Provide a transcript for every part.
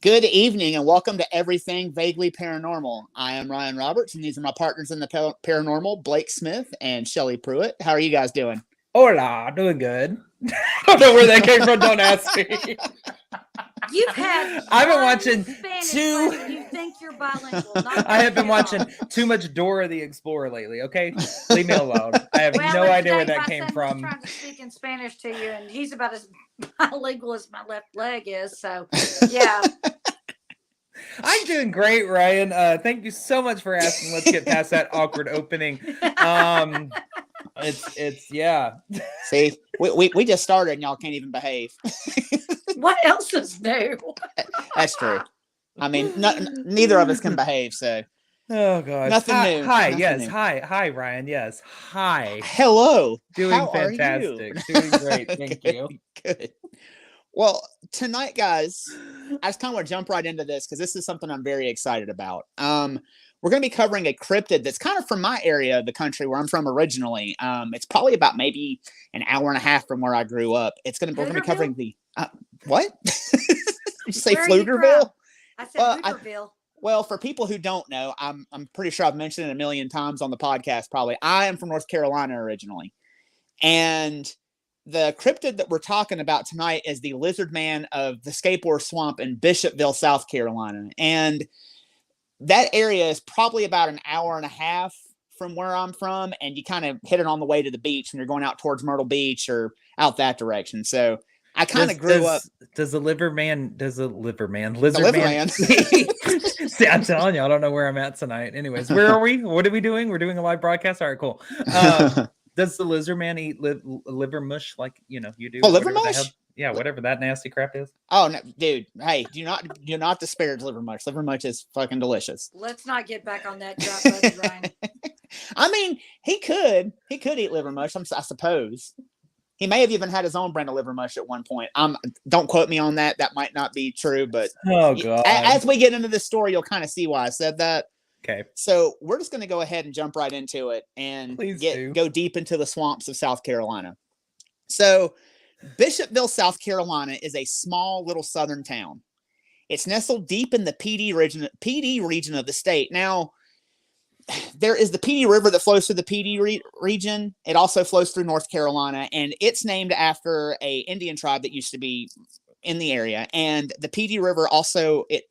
Good evening and welcome to Everything Vaguely Paranormal. I am Ryan Roberts and these are my partners in the paranormal, Blake Smith and Shelly Pruitt. How are you guys doing? Hola, doing good. I don't know where that came from. Don't ask me. You've had. I've been watching Spanish two. lesson. You think you're bilingual? Not I have been at all. watching too much Dora the Explorer lately. Okay, leave me alone. I have Well, no and idea where today that my came son from. was trying to speak in Spanish to you, and he's about as bilingual as my left leg is. So, yeah. I'm doing great, Ryan. Thank you so much for asking. Let's get past that awkward opening. It's yeah. See, we just started and y'all can't even behave. What else is new? That's true. I mean, neither of us can behave, so. Oh gosh. Nothing new. Hi, Nothing yes. new. Hi, Ryan. Yes. Hi. Hello. Doing How fantastic. Are you? Doing great. Thank you. Good. Well, tonight, guys, I just kind of want to jump right into this because this is something I'm very excited about. We're going to be covering a cryptid that's kind of from my area of the country where I'm from originally. It's probably about maybe an hour and a half from where I grew up. We're going to be covering the what? Did you say Pflugerville? I said Pflugerville. Well, for people who don't know, I'm pretty sure I've mentioned it a million times on the podcast. Probably, I am from North Carolina originally, and the cryptid that we're talking about tonight is the Lizardman of the Bishopville Swamp in Bishopville, South Carolina. And that area is probably about an hour and a half from where I'm from. And you kind of hit it on the way to the beach when you're going out towards Myrtle Beach or out that direction. So I kind of grew up. Does the Lizardman? See, I'm telling you, I don't know where I'm at tonight. Anyways, where are we? What are we doing? We're doing a live broadcast. All right, cool. Does the Lizardman eat liver mush like you do? Oh, liver mush? Yeah, whatever that nasty crap is. Oh no, dude! Hey, do not disparage liver mush. Liver mush is fucking delicious. Let's not get back on that job, buddy, Ryan. I mean, he could eat liver mush. I suppose he may have even had his own brand of liver mush at one point. Don't quote me on that. That might not be true, but oh god, as we get into this story, you'll kind of see why I said that. Okay. So we're just going to go ahead and jump right into it and go deep into the swamps of South Carolina. So Bishopville, South Carolina is a small little southern town. It's nestled deep in the PD region of the state. Now, there is the PD River that flows through the PD region. It also flows through North Carolina, and it's named after an Indian tribe that used to be in the area. And the PD River also, it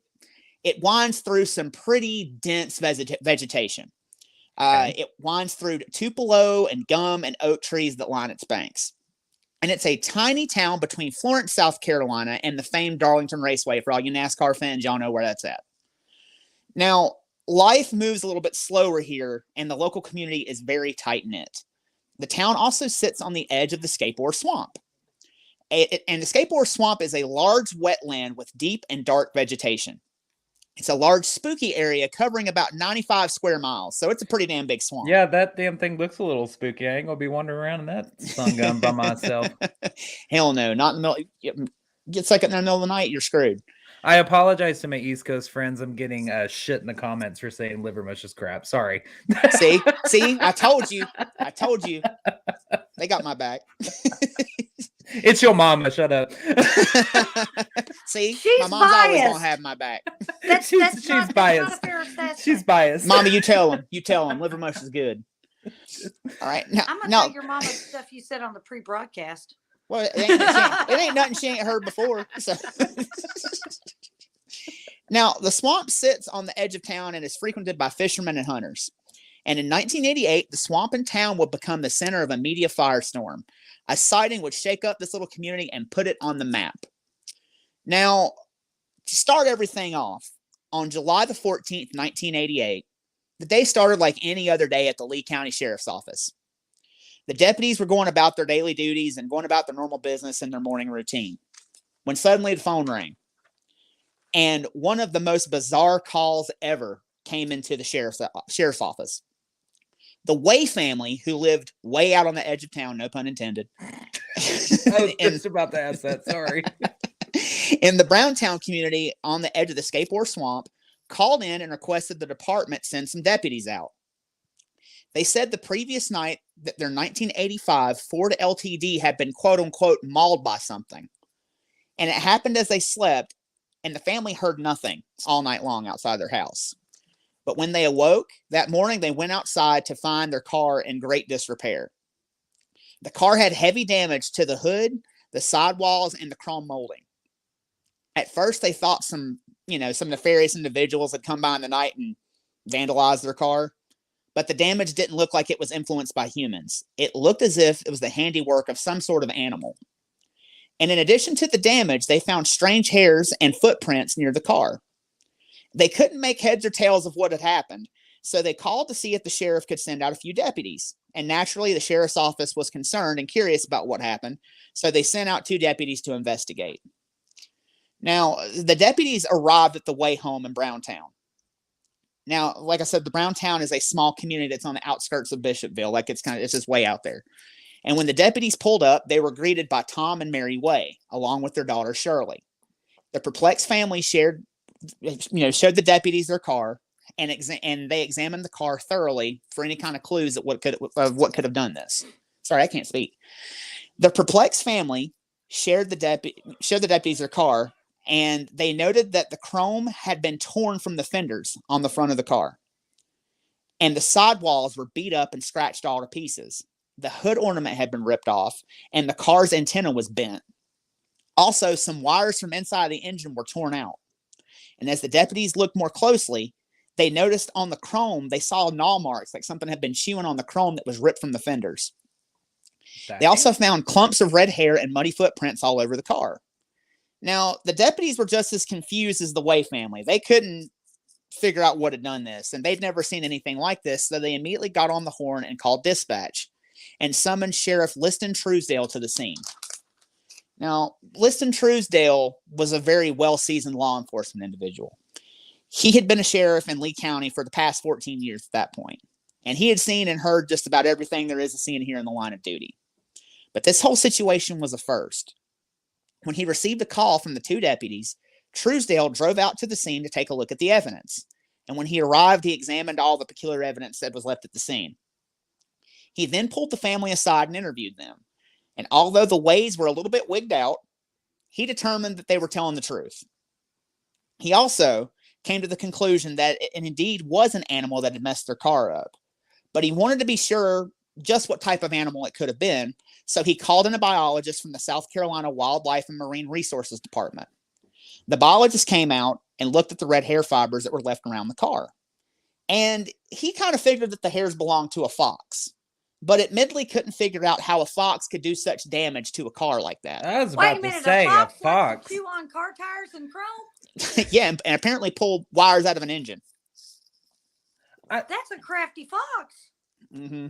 winds through some pretty dense vegetation. It winds through Tupelo and gum and oak trees that line its banks. And it's a tiny town between Florence, South Carolina, and the famed Darlington Raceway. For all you NASCAR fans, y'all know where that's at. Now, life moves a little bit slower here, and the local community is very tight-knit. The town also sits on the edge of the Bishopville Swamp. And the Bishopville Swamp is a large wetland with deep and dark vegetation. It's a large, spooky area covering about 95 square miles, so it's a pretty damn big swamp. Yeah, that damn thing looks a little spooky. I ain't gonna be wandering around in that sun gun by myself. Hell no, not in the middle. Get stuck in the middle of the night, you're screwed. I apologize to my East Coast friends. I'm getting shit in the comments for saying liver mush is crap. Sorry. See, I told you. They got my back. It's your mama. Shut up. See, she's my mom's biased. always gonna have my back. She's biased. She's biased. Mama, you tell him. Liver mush is good. All right. Now, I'm gonna tell your mama stuff you said on the pre-broadcast. Well, it ain't nothing she ain't heard before. So. Now, the swamp sits on the edge of town and is frequented by fishermen and hunters. And in 1988, the swamp and town would become the center of a media firestorm. A sighting would shake up this little community and put it on the map. Now, to start everything off, on July the 14th, 1988, the day started like any other day at the Lee County Sheriff's Office. The deputies were going about their daily duties and going about their normal business and their morning routine, when suddenly the phone rang. And one of the most bizarre calls ever came into the sheriff's office. The Way family, who lived way out on the edge of town, no pun intended. I was just about to ask that, sorry. In the Browntown community on the edge of the Bishopville Swamp, called in and requested the department send some deputies out. They said the previous night that their 1985 Ford LTD had been quote-unquote mauled by something. And it happened as they slept, and the family heard nothing all night long outside their house. But when they awoke that morning, they went outside to find their car in great disrepair. The car had heavy damage to the hood, the sidewalls, and the chrome molding. At first, they thought some nefarious individuals had come by in the night and vandalized their car. But the damage didn't look like it was influenced by humans. It looked as if it was the handiwork of some sort of animal. And in addition to the damage, they found strange hairs and footprints near the car. They couldn't make heads or tails of what had happened, so they called to see if the sheriff could send out a few deputies. And naturally, the sheriff's office was concerned and curious about what happened, so they sent out 2 deputies to investigate. Now, the deputies arrived at the Way home in Browntown. Now, like I said, the Browntown is a small community that's on the outskirts of Bishopville. Like it's just way out there. And when the deputies pulled up, they were greeted by Tom and Mary Way, along with their daughter Shirley. The perplexed family showed the deputies their car, and they examined the car thoroughly for any kind of clues of what could have done this. Sorry, I can't speak. The perplexed family showed the deputies their car, and they noted that the chrome had been torn from the fenders on the front of the car, and the sidewalls were beat up and scratched all to pieces. The hood ornament had been ripped off, and the car's antenna was bent. Also, some wires from inside the engine were torn out. And as the deputies looked more closely, they noticed on the chrome, they saw gnaw marks, like something had been chewing on the chrome that was ripped from the fenders. They also found clumps of red hair and muddy footprints all over the car. Now, the deputies were just as confused as the Way family. They couldn't figure out what had done this, and they'd never seen anything like this, so they immediately got on the horn and called dispatch and summoned Sheriff Liston Truesdale to the scene. Now, Liston Truesdale was a very well-seasoned law enforcement individual. He had been a sheriff in Lee County for the past 14 years at that point, and he had seen and heard just about everything there is to see and hear in the line of duty. But this whole situation was a first. When he received a call from the 2 deputies, Truesdale drove out to the scene to take a look at the evidence. And when he arrived, he examined all the peculiar evidence that was left at the scene. He then pulled the family aside and interviewed them. And although the Ways were a little bit wigged out, he determined that they were telling the truth. He also came to the conclusion that it indeed was an animal that had messed their car up. But he wanted to be sure just what type of animal it could have been, so he called in a biologist from the South Carolina Wildlife and Marine Resources Department. The biologist came out and looked at the red hair fibers that were left around the car. And he kind of figured that the hairs belonged to a fox, but admittedly couldn't figure out how a fox could do such damage to a car like that. I was about to say, a fox. Chew on car tires and chrome? Yeah, and apparently pull wires out of an engine. That's a crafty fox. Mm-hmm.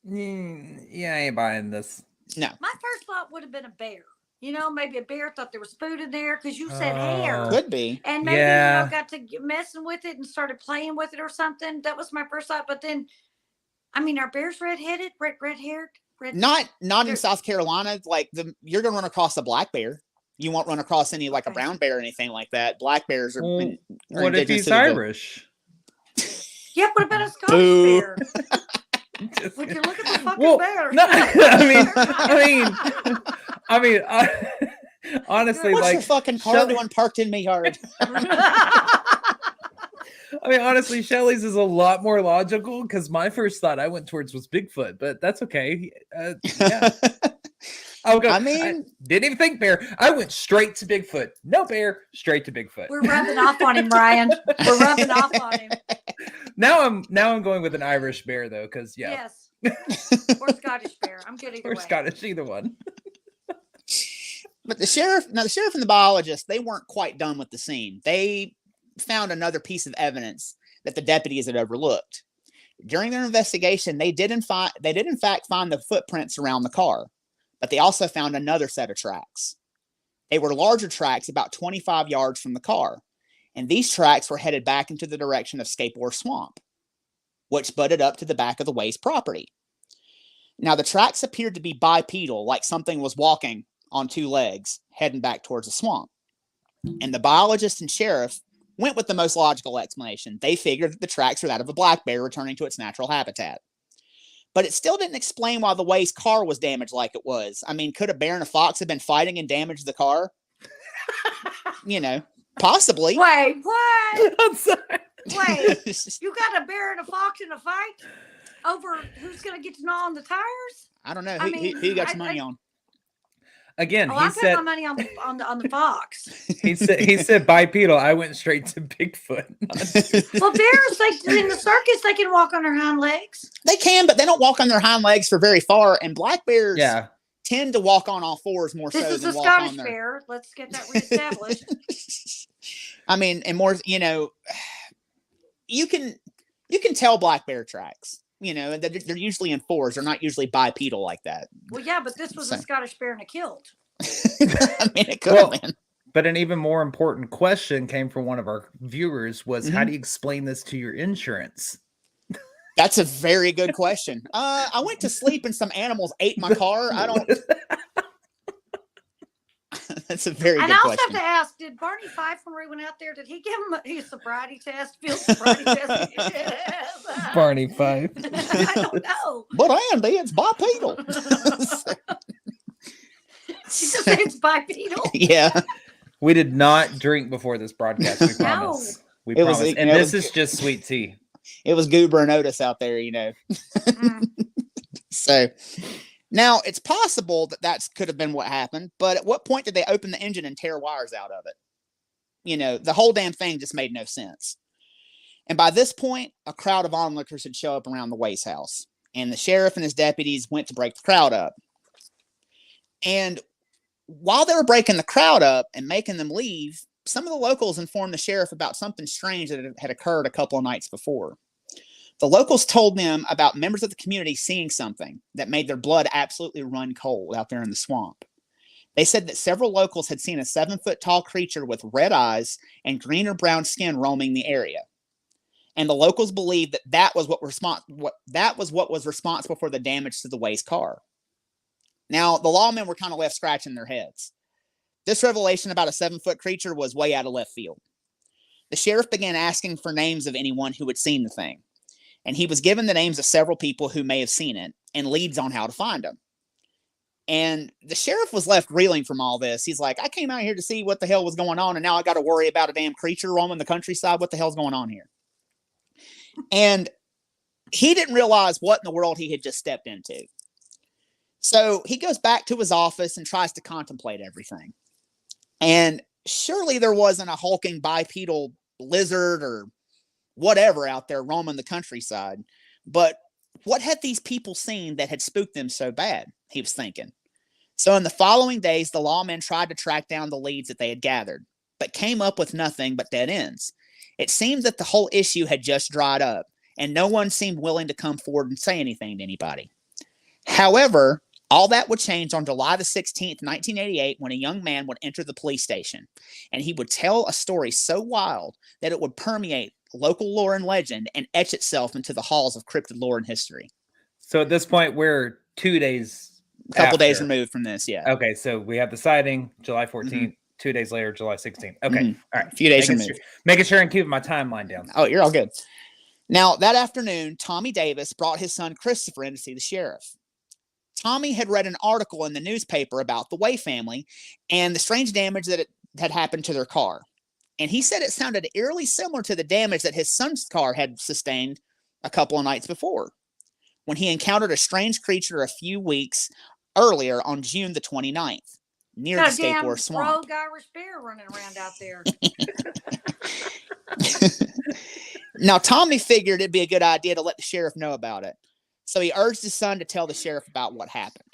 Yeah, I ain't buying this. No. My first thought would have been a bear. Maybe a bear thought there was food in there because you said hair. Could be. And maybe got to messing with it and started playing with it or something. That was my first thought. But then, are bears red-headed, red-haired? Not in South Carolina. Like you're gonna run across a black bear. You won't run across any like a brown bear or anything like that. Black bears are. What if he's Irish? Yeah, what about a Scottish bear? Would you look at the fucking bear? No, honestly, what's like your fucking car doing parked in my yard? Honestly, Shelley's is a lot more logical because my first thought I went towards was Bigfoot, but that's okay. Yeah. I didn't even think bear. I went straight to Bigfoot. No bear, straight to Bigfoot. We're rubbing off on him, Ryan. We're rubbing off on him. Now I'm going with an Irish bear though, because yes, or Scottish bear. I'm good either way. Or Scottish, either one. But the sheriff and the biologist, they weren't quite done with the scene. They found another piece of evidence that the deputies had overlooked. During their investigation, they did in fact find the footprints around the car, but they also found another set of tracks. They were larger tracks about 25 yards from the car, and these tracks were headed back into the direction of Scapewar Swamp, which butted up to the back of the Ways property. Now, the tracks appeared to be bipedal, like something was walking on 2 legs, heading back towards the swamp. And the biologist and sheriff went with the most logical explanation. They figured that the tracks were that of a black bear returning to its natural habitat. But it still didn't explain why the Ways car was damaged like it was. Could a bear and a fox have been fighting and damaged the car? Possibly. Wait, what? I'm sorry. Wait, you got a bear and a fox in a fight over who's going to get to gnaw on the tires? I don't know. Who you got your money on? Again, I put my money on the fox. He said bipedal. I went straight to Bigfoot. Well, bears, in the circus, they can walk on their hind legs. They can, but they don't walk on their hind legs for very far. And black bears tend to walk on all fours more so than walk on their... This is a Scottish bear. Let's get that reestablished. I mean, and more, you can tell black bear tracks. They're usually in fours. They're not usually bipedal like that. Well, yeah, but this was a Scottish bear in a kilt. I mean, it could have been. But an even more important question came from one of our viewers was, how do you explain this to your insurance? That's a very good question. I went to sleep and some animals ate my car. I don't... That's a very good question. And I also have to ask, did Barney Fife, when we went out there, did he give him a sobriety test? Field sobriety test? Barney Fife. I don't know. But Andy, it's bipedal. She just said it's bipedal? Yeah. We did not drink before this broadcast, we promise. We promise. And this is just sweet tea. It was Goober and Otis out there, So... Now, it's possible that could have been what happened, but at what point did they open the engine and tear wires out of it? The whole damn thing just made no sense. And by this point, a crowd of onlookers had shown up around the Wace house, and the sheriff and his deputies went to break the crowd up. And while they were breaking the crowd up and making them leave, some of the locals informed the sheriff about something strange that had occurred a couple of nights before. The locals told them about members of the community seeing something that made their blood absolutely run cold out there in the swamp. They said that several locals had seen a 7-foot-tall creature with red eyes and green or brown skin roaming the area. And the locals believed that was what was responsible for the damage to the Wace car. Now, the lawmen were kind of left scratching their heads. This revelation about a 7-foot creature was way out of left field. The sheriff began asking for names of anyone who had seen the thing. And he was given the names of several people who may have seen it and leads on how to find them. And the sheriff was left reeling from all this. He's like, I came out here to see what the hell was going on, and now I got to worry about a damn creature roaming the countryside. What the hell's going on here? And he didn't realize what in the world he had just stepped into. So he goes back to his office and tries to contemplate everything. And surely there wasn't a hulking bipedal lizard or whatever out there roaming the countryside. But what had these people seen that had spooked them so bad? He was thinking. So in the following days, the lawmen tried to track down the leads that they had gathered, but came up with nothing but dead ends. It seems that the whole issue had just dried up, and no one seemed willing to come forward and say anything to anybody. However, all that would change on July the 16th, 1988, when a young man would enter the police station, and he would tell a story so wild that it would permeate local lore and legend and etch itself into the halls of cryptid lore and history. So at this point, we're 2 days a couple days removed from this. Yeah. Okay. So we have the sighting July 14th, 2 days later, July 16th. Okay. All right. A few days removed. Making sure and keep my timeline down. Oh, you're all good. Now, that afternoon, Tommy Davis brought his son Christopher in to see the sheriff. Tommy had read an article in the newspaper about the Way family and the strange damage that had happened to their car. And he said it sounded eerily similar to the damage that his son's car had sustained a couple of nights before, when he encountered a strange creature a few weeks earlier on June the 29th, near the State Forest Swamp. Rogue Irish bear running around out there. Now, Tommy figured it'd be a good idea to let the sheriff know about it. So he urged his son to tell the sheriff about what happened.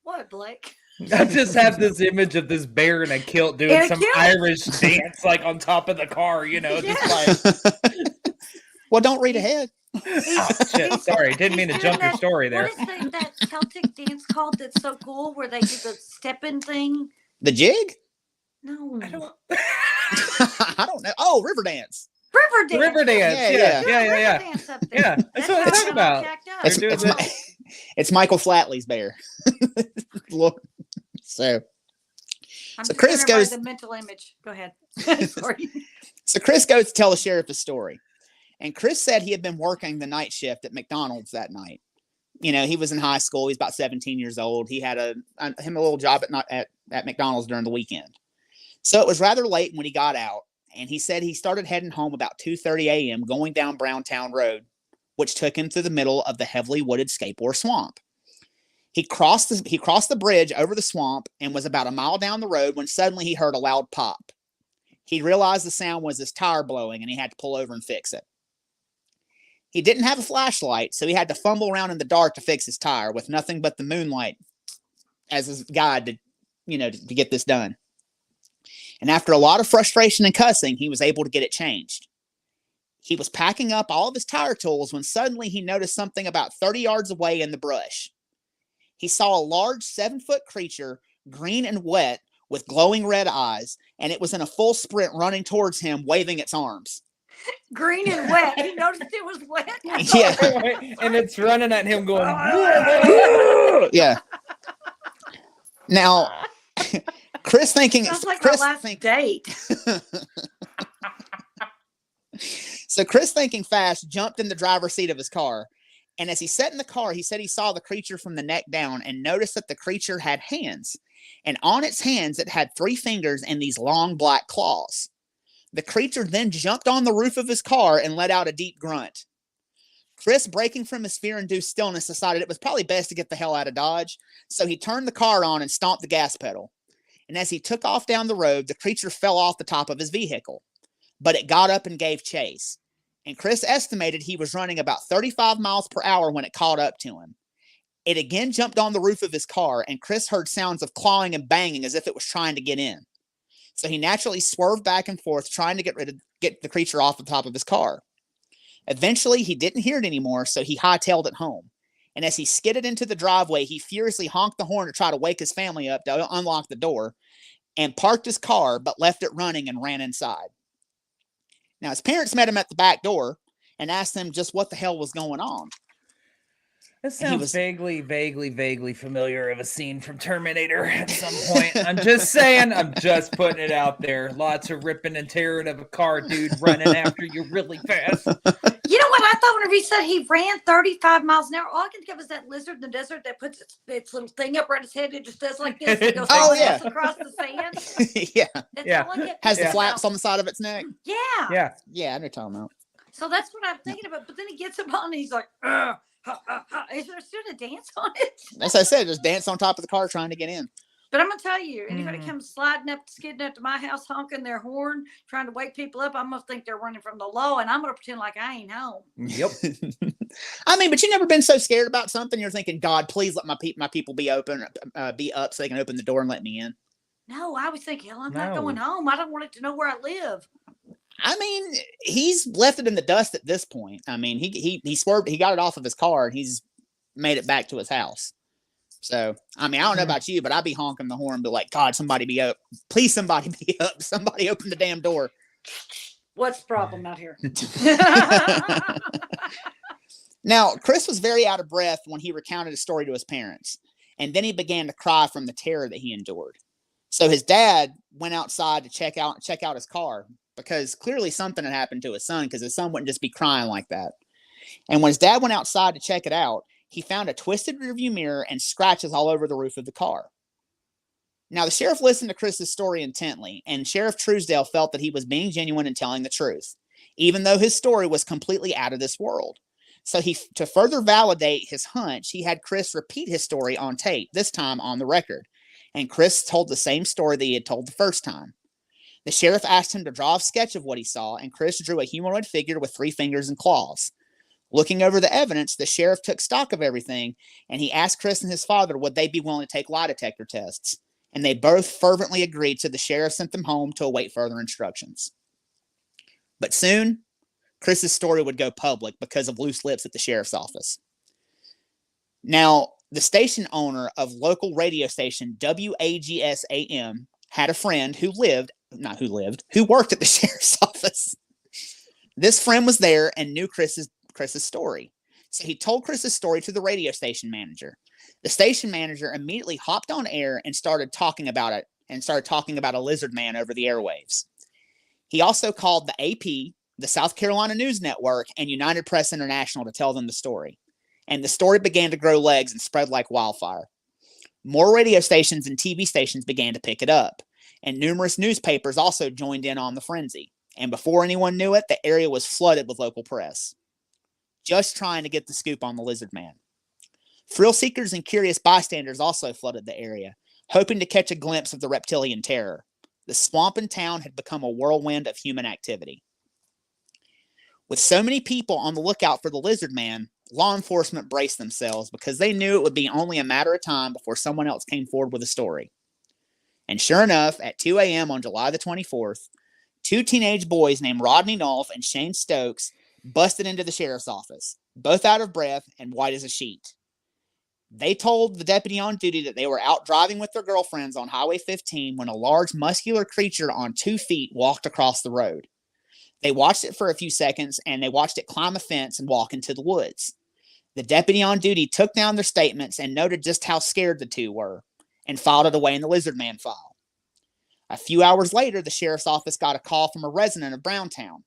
What, Blake? I just have this image of this bear in a kilt doing some Irish dance, like on top of the car, just like. Well, don't read ahead. Oh, shit. Sorry, didn't mean to jump your story there. What is that Celtic dance called that's so cool where they do the stepping thing? The jig? No. I don't I don't know. Oh, river dance. River dance. Yeah. Dance up there. Yeah, that's what I'm talking about. It's Michael Flatley's bear. Look. So Chris goes. The mental image. Go ahead. Sorry. So Chris goes to tell the sheriff the story, and Chris said he had been working the night shift at McDonald's that night. He was in high school. He's about 17 years old. He had a little job at McDonald's during the weekend. So it was rather late when he got out, and he said he started heading home about 2:30 a.m. going down Browntown Road, which took him through the middle of the heavily wooded Skateboard Swamp. He crossed the bridge over the swamp and was about a mile down the road when suddenly he heard a loud pop. He realized the sound was his tire blowing, and he had to pull over and fix it. He didn't have a flashlight, so he had to fumble around in the dark to fix his tire with nothing but the moonlight as his guide to get this done. And after a lot of frustration and cussing, he was able to get it changed. He was packing up all of his tire tools when suddenly he noticed something about 30 yards away in the brush. He saw a large 7-foot creature, green and wet, with glowing red eyes, and it was in a full sprint running towards him, waving its arms. Green and wet. He noticed it was wet. Yeah. And it's running at him going, yeah. Now, Chris thinking... Sounds like Chris my last date. So Chris, thinking fast, jumped in the driver's seat of his car. And as he sat in the car, he said he saw the creature from the neck down and noticed that the creature had hands. And on its hands, it had 3 fingers and these long black claws. The creature then jumped on the roof of his car and let out a deep grunt. Chris, breaking from his fear-induced stillness, decided it was probably best to get the hell out of Dodge. So he turned the car on and stomped the gas pedal. And as he took off down the road, the creature fell off the top of his vehicle. But it got up and gave chase. And Chris estimated he was running about 35 miles per hour when it caught up to him. It again jumped on the roof of his car, and Chris heard sounds of clawing and banging as if it was trying to get in. So he naturally swerved back and forth, trying to get the creature off the top of his car. Eventually, he didn't hear it anymore, so he hightailed it home. And as he skidded into the driveway, he furiously honked the horn to try to wake his family up to unlock the door, and parked his car, but left it running and ran inside. Now, his parents met him at the back door and asked him just what the hell was going on. This sounds vaguely familiar of a scene from Terminator at some point. I'm just saying, I'm just putting it out there. Lots of ripping and tearing of a car, dude, running after you really fast. You know what I thought whenever he said he ran 35 miles an hour? All I can think of is that lizard in the desert that puts its little thing up right his head. It just does like this. It goes across the sand. Yeah. Like has the flaps on the side of its neck. Yeah. I know what you're talking about. So that's what I'm thinking about. But then he gets him on and he's like, is there still a dance on it? As I said, just dance on top of the car trying to get in. But I'm going to tell you, anybody comes skidding up to my house, honking their horn, trying to wake people up, I'm going to think they're running from the law, and I'm going to pretend like I ain't home. Yep. I mean, but you never been so scared about something, you're thinking, God, please let my people be up so they can open the door and let me in. No, I was thinking, hell, I'm not going home. I don't want it to know where I live. I mean, he's left it in the dust at this point. I mean, he swerved, he got it off of his car, and he's made it back to his house. So, I mean, I don't know about you, but I'd be honking the horn, be like, God, somebody be up. Please, somebody be up. Somebody open the damn door. What's the problem out here? Now, Chris was very out of breath when he recounted his story to his parents, and then he began to cry from the terror that he endured. So his dad went outside to check out his car, because clearly something had happened to his son, because his son wouldn't just be crying like that. And when his dad went outside to check it out, he found a twisted rearview mirror and scratches all over the roof of the car. Now, the sheriff listened to Chris's story intently, and Sheriff Truesdale felt that he was being genuine and telling the truth, even though his story was completely out of this world. So to further validate his hunch, he had Chris repeat his story on tape, this time on the record. And Chris told the same story that he had told the first time. The sheriff asked him to draw a sketch of what he saw, and Chris drew a humanoid figure with 3 fingers and claws. Looking over the evidence, the sheriff took stock of everything, and he asked Chris and his father would they be willing to take lie detector tests. And they both fervently agreed, so the sheriff sent them home to await further instructions. But soon, Chris's story would go public because of loose lips at the sheriff's office. Now, the station owner of local radio station WAGS-AM had a friend who worked at the sheriff's office. This friend was there and knew Chris's story. So he told Chris's story to the radio station manager. The station manager immediately hopped on air and started talking about it, and started talking about a lizard man over the airwaves. He also called the AP, the South Carolina News Network, and United Press International to tell them the story. And the story began to grow legs and spread like wildfire. More radio stations and TV stations began to pick it up. and numerous newspapers also joined in on the frenzy. And before anyone knew it, the area was flooded with local press, just trying to get the scoop on the lizard man. Thrill seekers and curious bystanders also flooded the area, hoping to catch a glimpse of the reptilian terror. The swamp and town had become a whirlwind of human activity. With so many people on the lookout for the lizard man, law enforcement braced themselves because they knew it would be only a matter of time before someone else came forward with a story. And sure enough, at 2 a.m. on July the 24th, 2 teenage boys named Rodney Nolf and Shane Stokes busted into the sheriff's office, both out of breath and white as a sheet. They told the deputy on duty that they were out driving with their girlfriends on Highway 15 when a large muscular creature on 2 feet walked across the road. They watched it for a few seconds, and they watched it climb a fence and walk into the woods. The deputy on duty took down their statements and noted just how scared the 2 were, and filed it away in the lizard man file. A few hours later, the sheriff's office got a call from a resident of Browntown.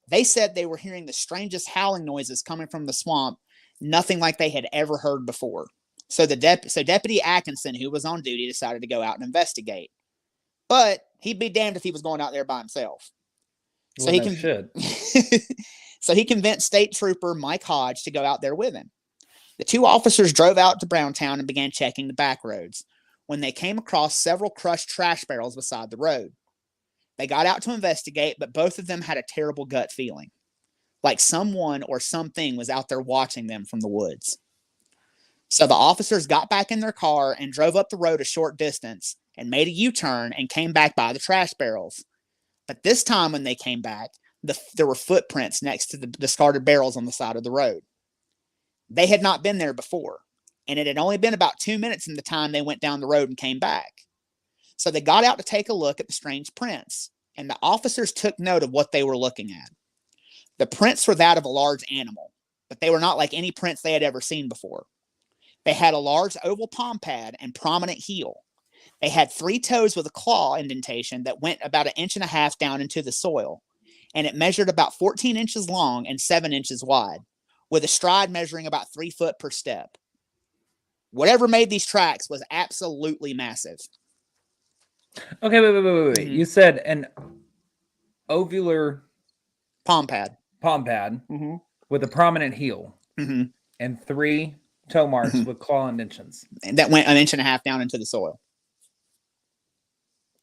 They said they were hearing the strangest howling noises coming from the swamp, nothing like they had ever heard before. So Deputy Atkinson, who was on duty, decided to go out and investigate. But he'd be damned if he was going out there by himself. So he convinced State Trooper Mike Hodge to go out there with him. The 2 officers drove out to Browntown and began checking the back roads when they came across several crushed trash barrels beside the road. They got out to investigate, but both of them had a terrible gut feeling, like someone or something was out there watching them from the woods. So the officers got back in their car and drove up the road a short distance and made a U-turn and came back by the trash barrels. But this time when they came back, there were footprints next to the discarded barrels on the side of the road. They had not been there before, and it had only been about 2 minutes in the time they went down the road and came back. So they got out to take a look at the strange prints, and the officers took note of what they were looking at. The prints were that of a large animal, but they were not like any prints they had ever seen before. They had a large oval palm pad and prominent heel. They had 3 toes with a claw indentation that went about 1.5 inches down into the soil, and it measured about 14 inches long and 7 inches wide, with a stride measuring about 3 foot per step. Whatever made these tracks was absolutely massive. Okay, wait. Mm-hmm. You said an ovular palm pad mm-hmm. with a prominent heel mm-hmm. and 3 toe marks with claw indentions. And that went 1.5 inches down into the soil.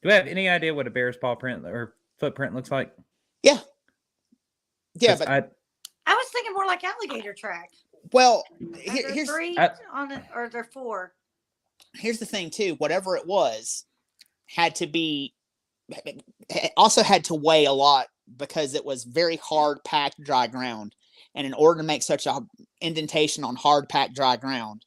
Do we have any idea what a bear's paw print or footprint looks like? Yeah. Yeah, but I was thinking more like alligator track. Well, here's 3 on it, or there 4. Here's the thing too. Whatever it was, also had to weigh a lot because it was very hard packed dry ground, and in order to make such a indentation on hard packed dry ground,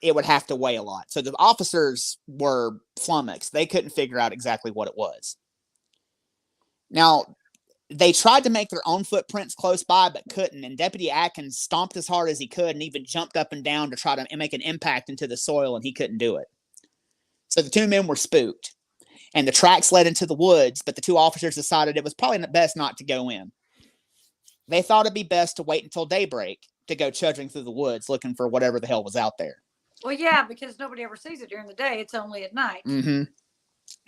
it would have to weigh a lot. So the officers were flummoxed. They couldn't figure out exactly what it was. Now, they tried to make their own footprints close by, but couldn't. And Deputy Atkins stomped as hard as he could and even jumped up and down to try to make an impact into the soil, and he couldn't do it. So the 2 men were spooked, and the tracks led into the woods, but the 2 officers decided it was probably best not to go in. They thought it'd be best to wait until daybreak to go trudging through the woods looking for whatever the hell was out there. Well, yeah, because nobody ever sees it during the day. It's only at night. Mm-hmm.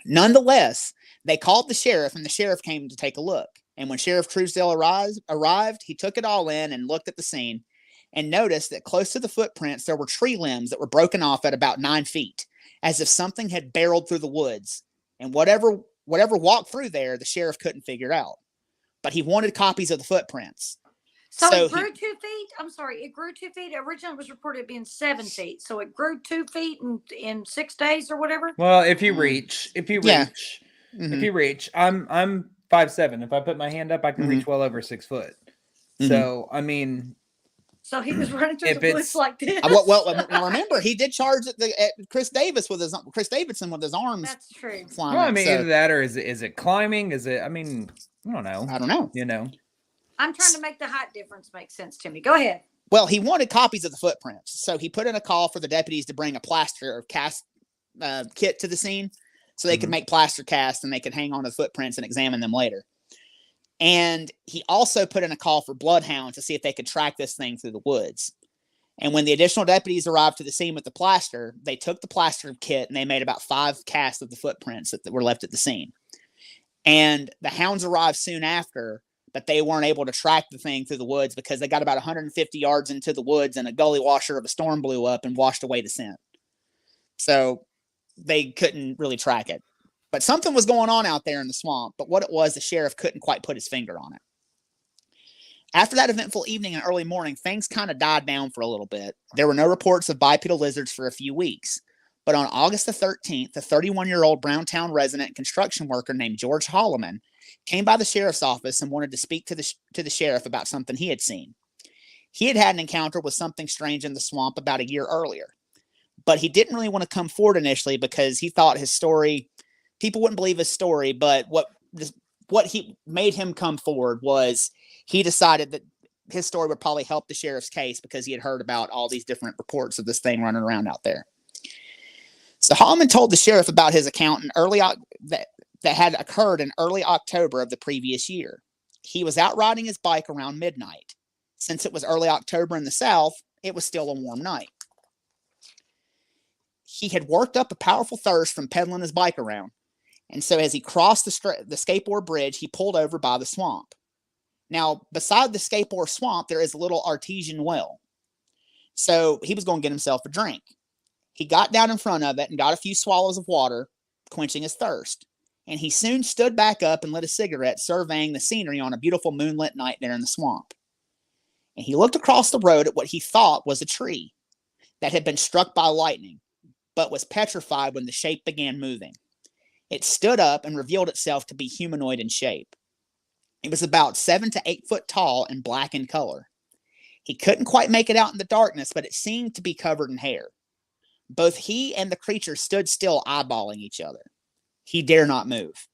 Nonetheless, they called the sheriff, and the sheriff came to take a look. And when Sheriff Truesdale arrived, he took it all in and looked at the scene and noticed that close to the footprints, there were tree limbs that were broken off at about 9 feet, as if something had barreled through the woods. And whatever walked through there, the sheriff couldn't figure out. But he wanted copies of the footprints. So it grew 2 feet. I'm sorry, it grew 2 feet. Originally, it was reported being 7 feet. So it grew 2 feet in 6 days or whatever. Well, if you reach, I'm 5'7". If I put my hand up, I can reach well over 6 foot. So I mean, so he was running through the woods like this. Well, now remember, he did charge at Chris Davidson with his arms. That's true. Flying well, I mean, either that or is it climbing? Is it? I mean, I don't know. You know. I'm trying to make the height difference make sense to me. Go ahead. Well, he wanted copies of the footprints, so he put in a call for the deputies to bring a plaster or cast kit to the scene so they could make plaster casts and they could hang on to the footprints and examine them later. And he also put in a call for bloodhounds to see if they could track this thing through the woods. And when the additional deputies arrived to the scene with the plaster, they took the plaster kit and they made about 5 casts of the footprints that were left at the scene. And the hounds arrived soon after, but they weren't able to track the thing through the woods because they got about 150 yards into the woods and a gully washer of a storm blew up and washed away the scent. So they couldn't really track it. But something was going on out there in the swamp, but what it was, the sheriff couldn't quite put his finger on it. After that eventful evening and early morning, things kind of died down for a little bit. There were no reports of bipedal lizards for a few weeks. But on August the 13th, a 31-year-old Browntown resident and construction worker named George Holloman came by the sheriff's office and wanted to speak to the sheriff about something he had seen. He had had an encounter with something strange in the swamp about a year earlier. But he didn't really want to come forward initially because he thought his story, people wouldn't believe his story, but what he made him come forward was he decided that his story would probably help the sheriff's case because he had heard about all these different reports of this thing running around out there. So Holloman told the sheriff about his account that had occurred in early October of the previous year. He was out riding his bike around midnight. Since it was early October in the South, it was still a warm night. He had worked up a powerful thirst from pedaling his bike around. And so as he crossed the skateboard bridge, he pulled over by the swamp. Now, beside the skateboard swamp, there is a little artesian well. So he was going to get himself a drink. He got down in front of it and got a few swallows of water, quenching his thirst. And he soon stood back up and lit a cigarette, surveying the scenery on a beautiful moonlit night there in the swamp. And he looked across the road at what he thought was a tree that had been struck by lightning, but was petrified when the shape began moving. It stood up and revealed itself to be humanoid in shape. It was about 7 to 8 foot tall and black in color. He couldn't quite make it out in the darkness, but it seemed to be covered in hair. Both he and the creature stood still, eyeballing each other. He dare not move.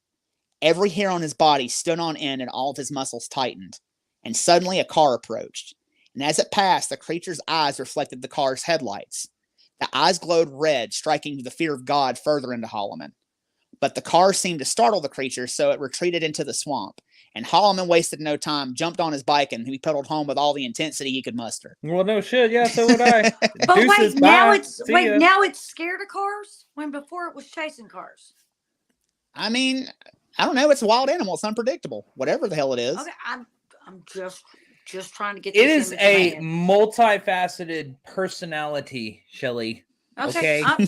Every hair on his body stood on end and all of his muscles tightened. And suddenly a car approached. And as it passed, the creature's eyes reflected the car's headlights. The eyes glowed red, striking the fear of God further into Holloman. But the car seemed to startle the creature, so it retreated into the swamp. And Holloman wasted no time, jumped on his bike, and he pedaled home with all the intensity he could muster. Well, no shit. Yeah, so would I. But Deuces, now it's scared of cars when before it was chasing cars. I mean, I don't know. It's a wild animal. It's unpredictable. Whatever the hell it is. Okay, I'm just trying to get. It is a multifaceted personality, Shelley. Okay. Hairy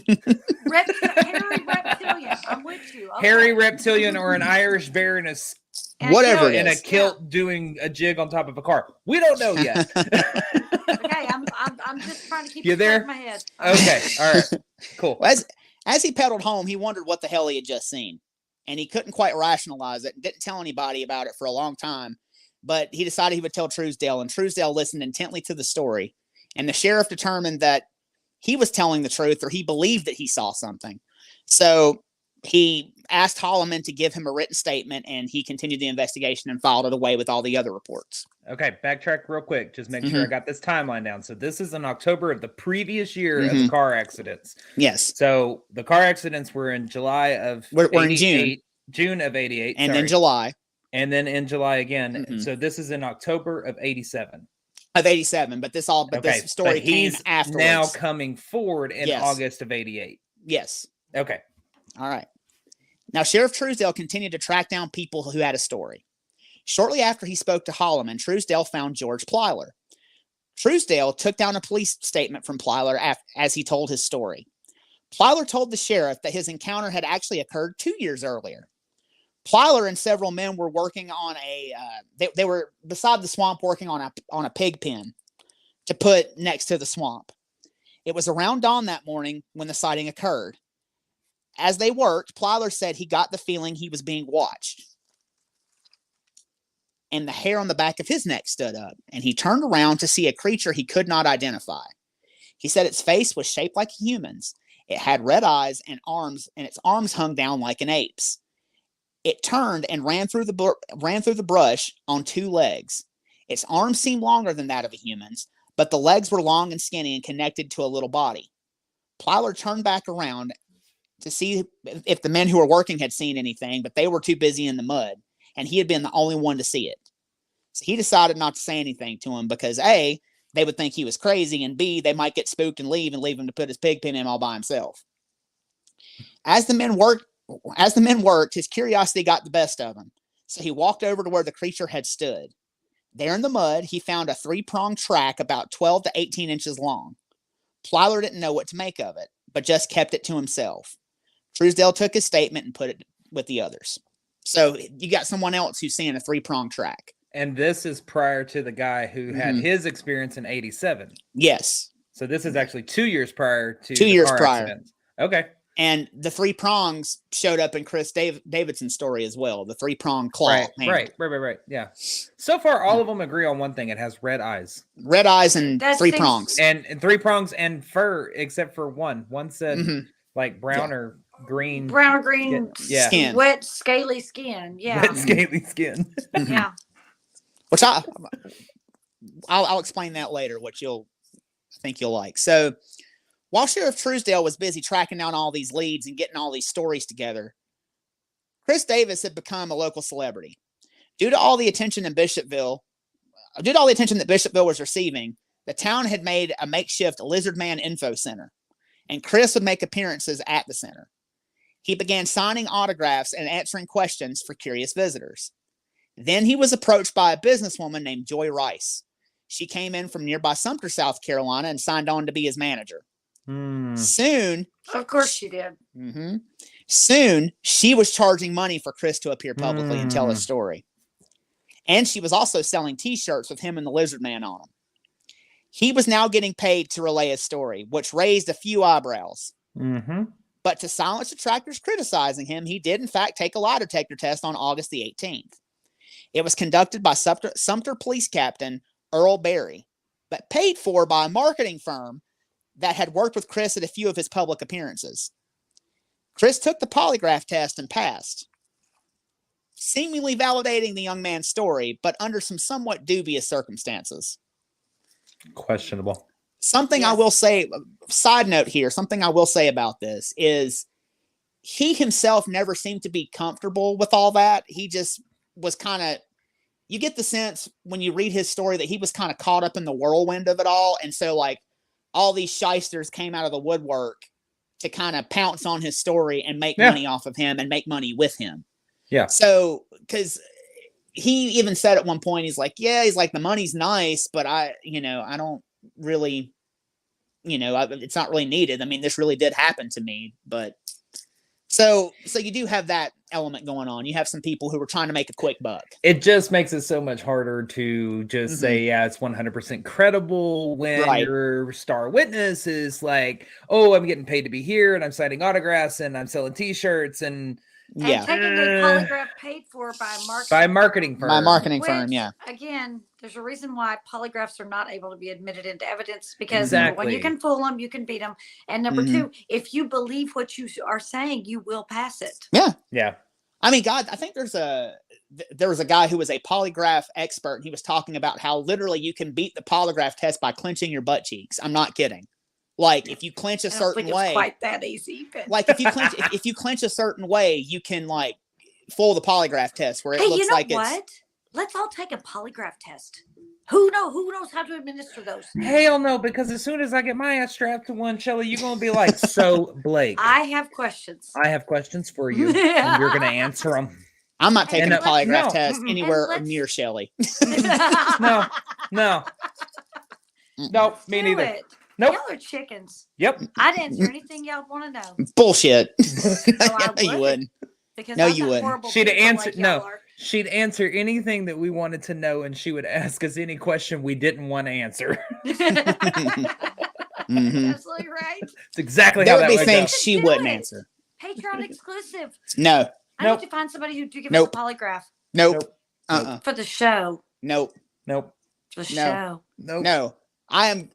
reptilian. I'm with you. Okay. Hairy reptilian or an Irish bear in whatever in a kilt doing a jig on top of a car. We don't know yet. Okay, I'm just trying to keep you there in my head. Okay, all right, cool. Well, as he pedaled home, he wondered what the hell he had just seen, and he couldn't quite rationalize it. Didn't tell anybody about it for a long time, but he decided he would tell Truesdale, and Truesdale listened intently to the story, and the sheriff determined that he was telling the truth, or he believed that he saw something. So he asked Holloman to give him a written statement, and he continued the investigation and filed it away with all the other reports. Okay, backtrack real quick. Just make sure I got this timeline down. So this is in October of the previous year of the car accidents. Yes. So the car accidents were in July of we're in June of 88. And then July. And then in July again. So this is in October of 87. Of 87, but this story came afterwards. Now coming forward in August of 88. Yes. Okay. All right. Now, Sheriff Truesdale continued to track down people who had a story. Shortly after he spoke to Holloman, Truesdale found George Plyler. Truesdale took down a police statement from Plyler as he told his story. Plyler told the sheriff that his encounter had actually occurred 2 years earlier. Plyler and several men were working on they were beside the swamp working on a pig pen to put next to the swamp. It was around dawn that morning when the sighting occurred. As they worked, Plyler said he got the feeling he was being watched. And the hair on the back of his neck stood up, and he turned around to see a creature he could not identify. He said its face was shaped like a human's. It had red eyes and arms, and its arms hung down like an ape's. It turned and ran through the brush on 2 legs. Its arms seemed longer than that of a human's, but the legs were long and skinny and connected to a little body. Plyler turned back around to see if the men who were working had seen anything, but they were too busy in the mud, and he had been the only one to see it. So he decided not to say anything to him because A, they would think he was crazy, and B, they might get spooked and leave him to put his pig pen in all by himself. As the men worked, his curiosity got the best of him. So he walked over to where the creature had stood. There in the mud, he found a 3-pronged track about 12 to 18 inches long. Plyler didn't know what to make of it, but just kept it to himself. Truesdale took his statement and put it with the others. So you got someone else who's seeing a 3-pronged track. And this is prior to the guy who had his experience in 87. Yes. So this is actually 2 years prior to 2 years prior. Accident. Okay. And the 3 prongs showed up in Chris Davidson's story as well. The 3-pronged claw. Right. Yeah. So far, all of them agree on one thing. It has red eyes. Red eyes and 3 prongs. And 3 prongs and fur, except for one. One said like brown or green. Brown or green skin. Wet, scaly skin. Yeah. Wet, scaly skin. Yeah. Which I'll explain that later, which I think you'll like. So while Sheriff Truesdale was busy tracking down all these leads and getting all these stories together, Chris Davis had become a local celebrity. Due to all the attention that Bishopville was receiving, the town had made a makeshift Lizardman info center, and Chris would make appearances at the center. He began signing autographs and answering questions for curious visitors. Then he was approached by a businesswoman named Joy Rice. She came in from nearby Sumter, South Carolina, and signed on to be his manager. Soon, of course she did. Soon, she was charging money for Chris to appear publicly and tell his story. And she was also selling T-shirts with him and the Lizard Man on them. He was now getting paid to relay his story, which raised a few eyebrows. But to silence detractors criticizing him, he did in fact take a lie detector test on August the 18th. It was conducted by Sumter Police Captain Earl Berry, but paid for by a marketing firm that had worked with Chris at a few of his public appearances. Chris took the polygraph test and passed, seemingly validating the young man's story, but under some somewhat dubious circumstances. Questionable. Something I will say, side note here, something I will say about this is he himself never seemed to be comfortable with all that. He just was kind of, you get the sense when you read his story that he was kind of caught up in the whirlwind of it all. And so like all these shysters came out of the woodwork to kind of pounce on his story and make money off of him and make money with him. Yeah. So, because he even said at one point, he's like, the money's nice, but I don't really, it's not really needed. I mean, this really did happen to me, but so you do have that element going on. You have some people who are trying to make a quick buck. It just makes it so much harder to just say, it's 100% credible when your star witness is like, oh, I'm getting paid to be here and I'm signing autographs and I'm selling T-shirts and taking a polygraph paid for by a marketing firm. By a marketing firm, Again, there's a reason why polygraphs are not able to be admitted into evidence because number one, you can fool them, you can beat them, and number two, if you believe what you are saying, you will pass it. Yeah. I mean, God, I think there was a guy who was a polygraph expert, and he was talking about how literally you can beat the polygraph test by clenching your butt cheeks. I'm not kidding. Like if you clench a certain way, it's quite that easy. But... like if you clench a certain way, you can like fool the polygraph test where it looks like it's. Let's all take a polygraph test. Who knows how to administer those? Hell no, because as soon as I get my ass strapped to one, Shelly, you're gonna be like, so Blake. I have questions. I have questions for you, and you're gonna answer them. I'm not taking a polygraph test anywhere near Shelly. No, me neither. It. Nope. Y'all are chickens. Yep. I'd answer anything y'all want to know. Bullshit. No, you wouldn't. Because no, you wouldn't. She'd answer She'd answer anything that we wanted to know, and she would ask us any question we didn't want to answer. Absolutely right. It's exactly there how that would would be things she wouldn't answer. Patreon exclusive. No. I need to find somebody who do give us a polygraph. Nope. For the show. Nope. For the show. No. I am.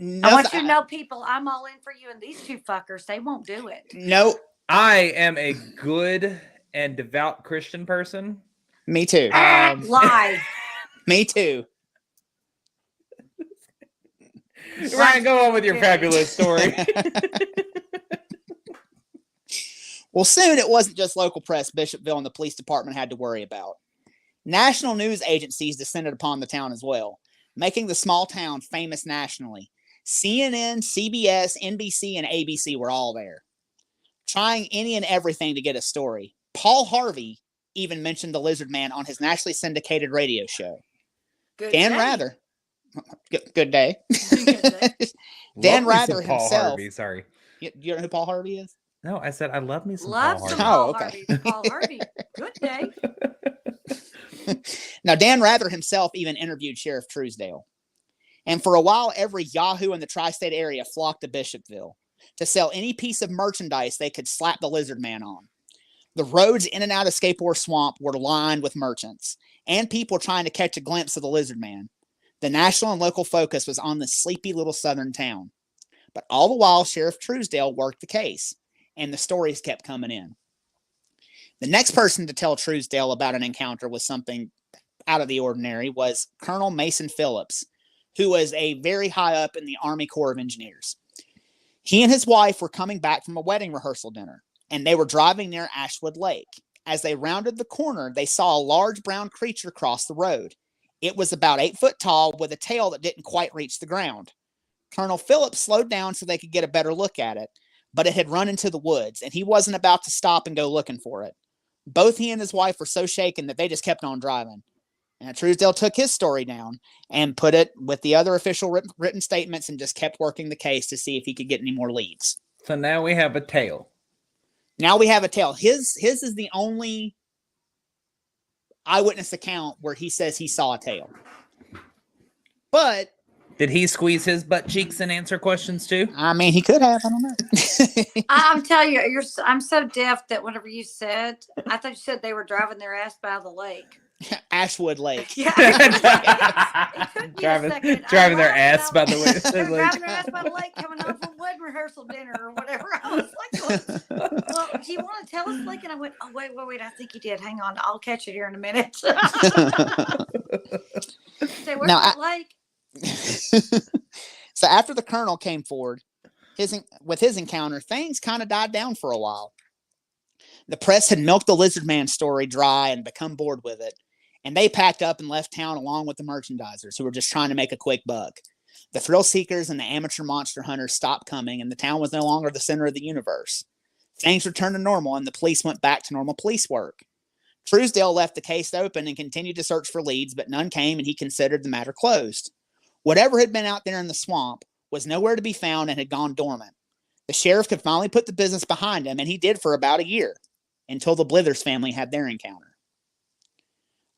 I want you to know, people, I'm all in for you, and these two fuckers, they won't do it. Nope. I am a good and devout Christian person. Me too. Lie. Me too. Ryan, go on with your fabulous story. Well, soon it wasn't just local press Bishopville and the police department had to worry about. National news agencies descended upon the town as well. making the small town famous nationally. CNN, CBS, NBC, and ABC were all there, trying any and everything to get a story. Paul Harvey even mentioned the Lizard Man on his nationally syndicated radio show. Dan Rather. Good day. Dan Rather himself. Paul Harvey, sorry. You know who Paul Harvey is? No, I said I love me some Love Paul some Harvey. Paul Harvey. Paul Harvey. Good day. Now, Dan Rather himself even interviewed Sheriff Truesdale. And for a while, every Yahoo in the tri-state area flocked to Bishopville to sell any piece of merchandise they could slap the Lizard Man on. The roads in and out of Scapor Swamp were lined with merchants and people trying to catch a glimpse of the Lizard Man. The national and local focus was on this sleepy little southern town. But all the while, Sheriff Truesdale worked the case, and the stories kept coming in. The next person to tell Truesdale about an encounter with something out of the ordinary was Colonel Mason Phillips, who was a very high up in the Army Corps of Engineers. He and his wife were coming back from a wedding rehearsal dinner, and they were driving near Ashwood Lake. As they rounded the corner, they saw a large brown creature cross the road. It was about 8 foot tall with a tail that didn't quite reach the ground. Colonel Phillips slowed down so they could get a better look at it, but it had run into the woods, and he wasn't about to stop and go looking for it. Both he and his wife were so shaken that they just kept on driving. And Truesdale took his story down and put it with the other official written statements and just kept working the case to see if he could get any more leads. So now we have a tail. Now we have a tail. His is the only eyewitness account where he says he saw a tail. But did he squeeze his butt cheeks and answer questions too? I mean, he could have. I don't know. I'm telling you, I'm so deaf that whenever you said, I thought you said they were driving their ass by the lake. Ashwood Lake. Yeah. driving their ass by the way. Driving their ass by the lake, coming home from wedding rehearsal dinner or whatever. I was like, well, do you want to tell us, Lake? And I went, oh, wait, I think you did. Hang on. I'll catch it here in a minute. Say, where's that lake? So after the colonel came forward, with his encounter, things kind of died down for a while. The press had milked the Lizard Man story dry and become bored with it, and they packed up and left town along with the merchandisers who were just trying to make a quick buck. The thrill seekers and the amateur monster hunters stopped coming, and the town was no longer the center of the universe. Things returned to normal, and the police went back to normal police work. Truesdale left the case open and continued to search for leads, but none came, and he considered the matter closed. Whatever had been out there in the swamp was nowhere to be found and had gone dormant. The sheriff could finally put the business behind him, and he did for about a year, until the Blithers family had their encounter.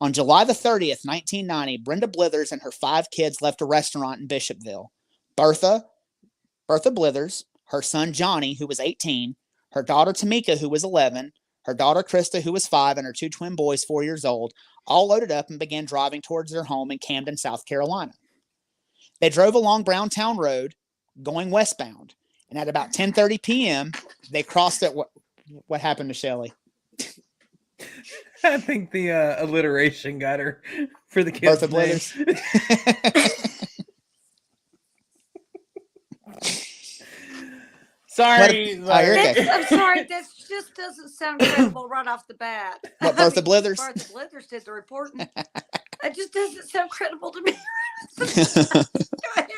On July the 30th, 1990, Brenda Blithers and her 5 kids left a restaurant in Bishopville. Bertha Blithers, her son Johnny, who was 18, her daughter Tamika, who was 11, her daughter Krista, who was 5, and her 2 twin boys, 4 years old, all loaded up and began driving towards their home in Camden, South Carolina. They drove along Browntown Road, going westbound, and at about 10:30 p.m., they crossed it. What happened to Shelley? I think the alliteration got her for the kids. Bertha Blithers. Sorry. I'm sorry. That just doesn't sound credible right off the bat. What, Bertha Blithers? Bertha Blithers did the reporting. It just doesn't sound credible to me. Go ahead.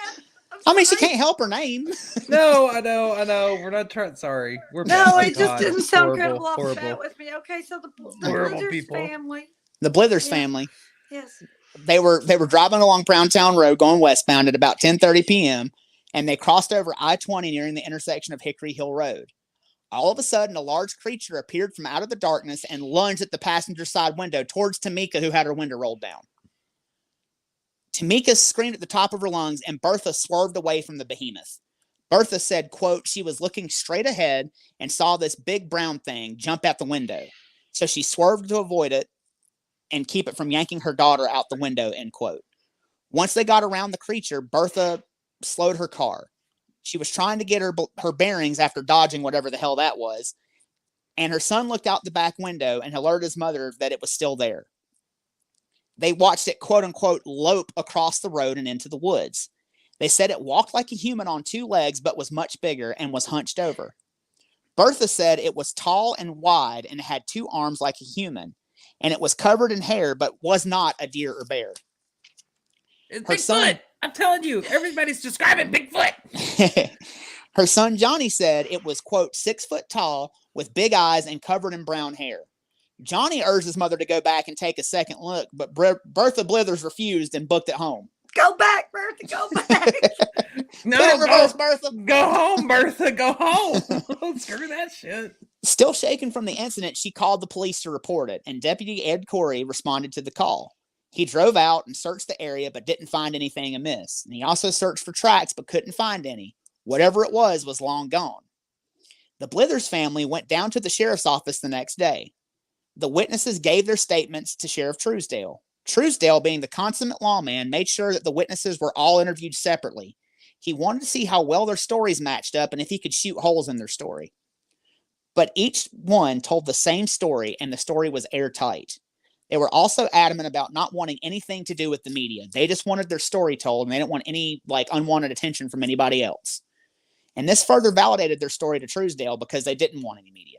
I mean, she can't help her name. No, I know. We're not trying. Sorry. No, it just didn't sound credible off the bat with me. Okay, so the Blithers family. The Blithers family. Yes. They were driving along Browntown Road going westbound at about 10:30 p.m. and they crossed over I-20 nearing the intersection of Hickory Hill Road. All of a sudden, a large creature appeared from out of the darkness and lunged at the passenger side window towards Tamika, who had her window rolled down. Tamika screamed at the top of her lungs, and Bertha swerved away from the behemoth. Bertha said, quote, she was looking straight ahead and saw this big brown thing jump out the window. So she swerved to avoid it and keep it from yanking her daughter out the window, end quote. Once they got around the creature, Bertha slowed her car. She was trying to get her bearings after dodging whatever the hell that was. And her son looked out the back window and alerted his mother that it was still there. They watched it, quote unquote, lope across the road and into the woods. They said it walked like a human on 2 legs, but was much bigger and was hunched over. Bertha said it was tall and wide and had 2 arms like a human, and it was covered in hair, but was not a deer or bear. It's Bigfoot. I'm telling you, everybody's describing Bigfoot. Her son Johnny said it was, quote, 6 foot tall with big eyes and covered in brown hair. Johnny urged his mother to go back and take a second look, but Bertha Blithers refused and booked it home. Go back, Bertha. Go back. No, put it in reverse, Bertha. Go home, Bertha. Go home. Screw that shit. Still shaken from the incident, she called the police to report it, and Deputy Ed Corey responded to the call. He drove out and searched the area, but didn't find anything amiss. And he also searched for tracks, but couldn't find any. Whatever it was long gone. The Blithers family went down to the sheriff's office the next day. The witnesses gave their statements to Sheriff Truesdale. Truesdale, being the consummate lawman, made sure that the witnesses were all interviewed separately. He wanted to see how well their stories matched up and if he could shoot holes in their story. But each one told the same story, and the story was airtight. They were also adamant about not wanting anything to do with the media. They just wanted their story told, and they didn't want any unwanted attention from anybody else. And this further validated their story to Truesdale because they didn't want any media.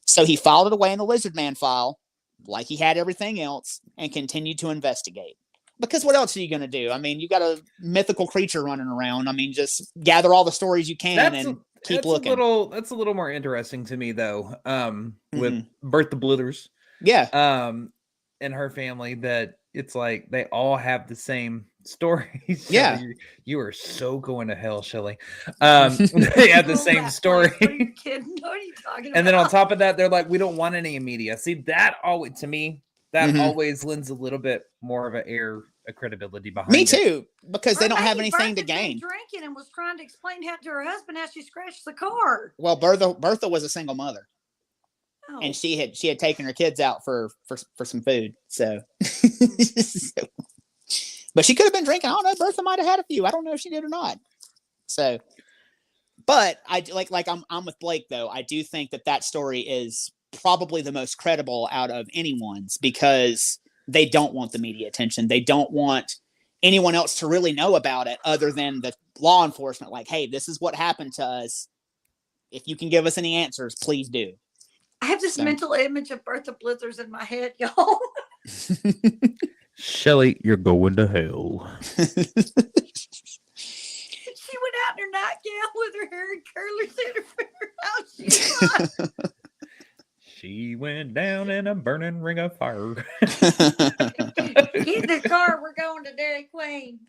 So he filed it away in the Lizardman file, like he had everything else, and continued to investigate. Because what else are you going to do? I mean, you got a mythical creature running around. I mean, just gather all the stories you can and keep looking. That's a little more interesting to me, though, with Bertha Blithers. Yeah. And her family, that it's like they all have the same stories. Yeah. You are so going to hell, Shelley. They have the same story. What are you kidding? What are you talking about? And then on top of that, they're like, we don't want any media. See, that always, to me, that always lends a little bit more of a credibility behind it. Me too, because they don't have anything to gain. Drinking and was trying to explain how to her husband how she scratched the car. Well, Bertha was a single mother. Oh. And she had taken her kids out for some food. So, but she could have been drinking. I don't know. Bertha might have had a few. I don't know if she did or not. So, but I I'm with Blake though. I do think that story is probably the most credible out of anyone's because they don't want the media attention. They don't want anyone else to really know about it other than the law enforcement. Like, hey, this is what happened to us. If you can give us any answers, please do. I have this mental image of Bertha Blithers in my head, y'all. Shelley, you're going to hell. She went out in her nightgown with her hair and curlers in her finger. She went down in a burning ring of fire. Get in the car. We're going to Dairy Queen.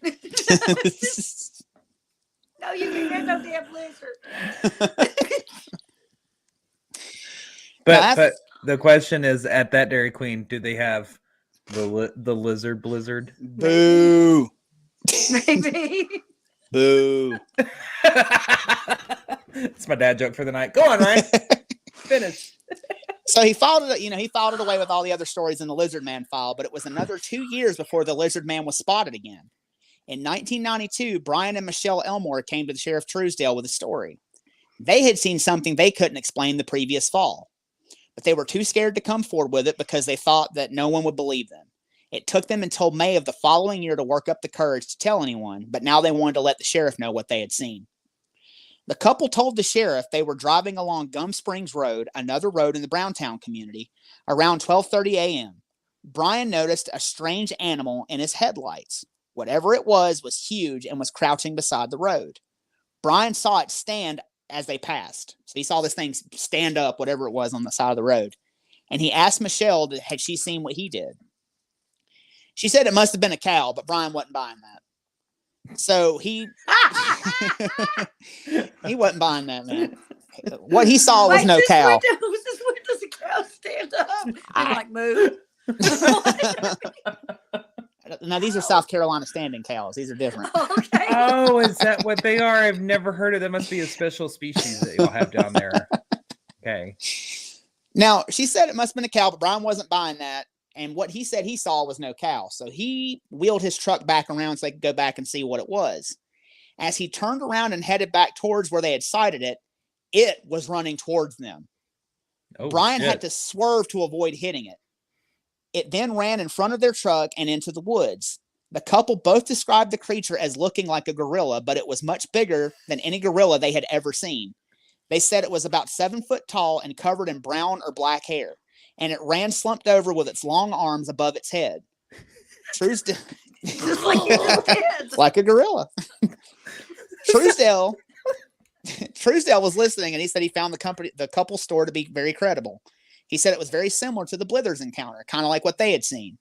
No, you can't get no damn blizzard. But the question is, at that Dairy Queen, do they have the lizard blizzard? Boo. Maybe. Boo. It's my dad joke for the night. Go on, Ryan. Finish. So he filed it away with all the other stories in the Lizardman file, but it was another 2 years before the Lizardman was spotted again. In 1992, Brian and Michelle Elmore came to the Sheriff Truesdale with a story. They had seen something they couldn't explain the previous fall, but they were too scared to come forward with it because they thought that no one would believe them. It took them until May of the following year to work up the courage to tell anyone, but now they wanted to let the sheriff know what they had seen. The couple told the sheriff they were driving along Gum Springs Road, another road in the Browntown community, around 12:30 a.m. Brian noticed a strange animal in his headlights. Whatever it was huge and was crouching beside the road. Brian saw it stand as they passed. So he saw this thing stand up, whatever it was, on the side of the road. And he asked Michelle, had she seen what he did? She said it must have been a cow, but Brian wasn't buying that. So he wasn't buying that, man. What he saw was no cow. When does a cow stand up? I'm like, move. Now, these are South Carolina standing cows. These are different. Okay. Oh, is that what they are? I've never heard of them. Must be a special species that you'll have down there. Okay. Now, she said it must have been a cow, but Brian wasn't buying that. And what he said he saw was no cow. So he wheeled his truck back around so they could go back and see what it was. As he turned around and headed back towards where they had sighted it, it was running towards them. Oh, Brian had to swerve to avoid hitting it. It then ran in front of their truck and into the woods. The couple both described the creature as looking like a gorilla, but it was much bigger than any gorilla they had ever seen. They said it was about 7 foot tall and covered in brown or black hair, and it ran slumped over with its long arms above its head. Just like you just did. Like a gorilla. Truesdale was listening, and he said he found the couple's story to be very credible. He said it was very similar to the Blithers encounter, kind of like what they had seen.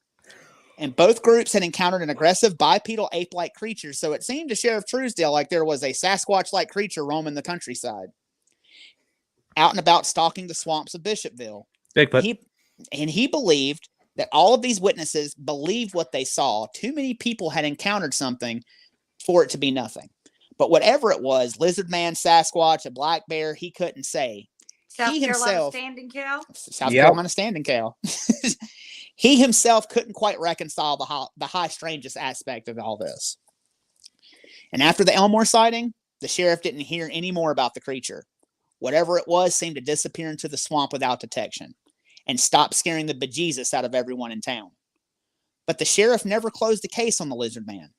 And both groups had encountered an aggressive bipedal ape-like creature, so it seemed to Sheriff Truesdale like there was a Sasquatch-like creature roaming the countryside, out and about stalking the swamps of Bishopville. Bigfoot. He believed that all of these witnesses believed what they saw. Too many people had encountered something for it to be nothing. But whatever it was, lizard man, Sasquatch, a black bear, he couldn't say. South Carolina standing cow? South Carolina standing cow. He himself couldn't quite reconcile the high strangeness aspect of all this. And after the Elmore sighting, the sheriff didn't hear any more about the creature. Whatever it was seemed to disappear into the swamp without detection and stop scaring the bejesus out of everyone in town. But the sheriff never closed the case on the lizard man.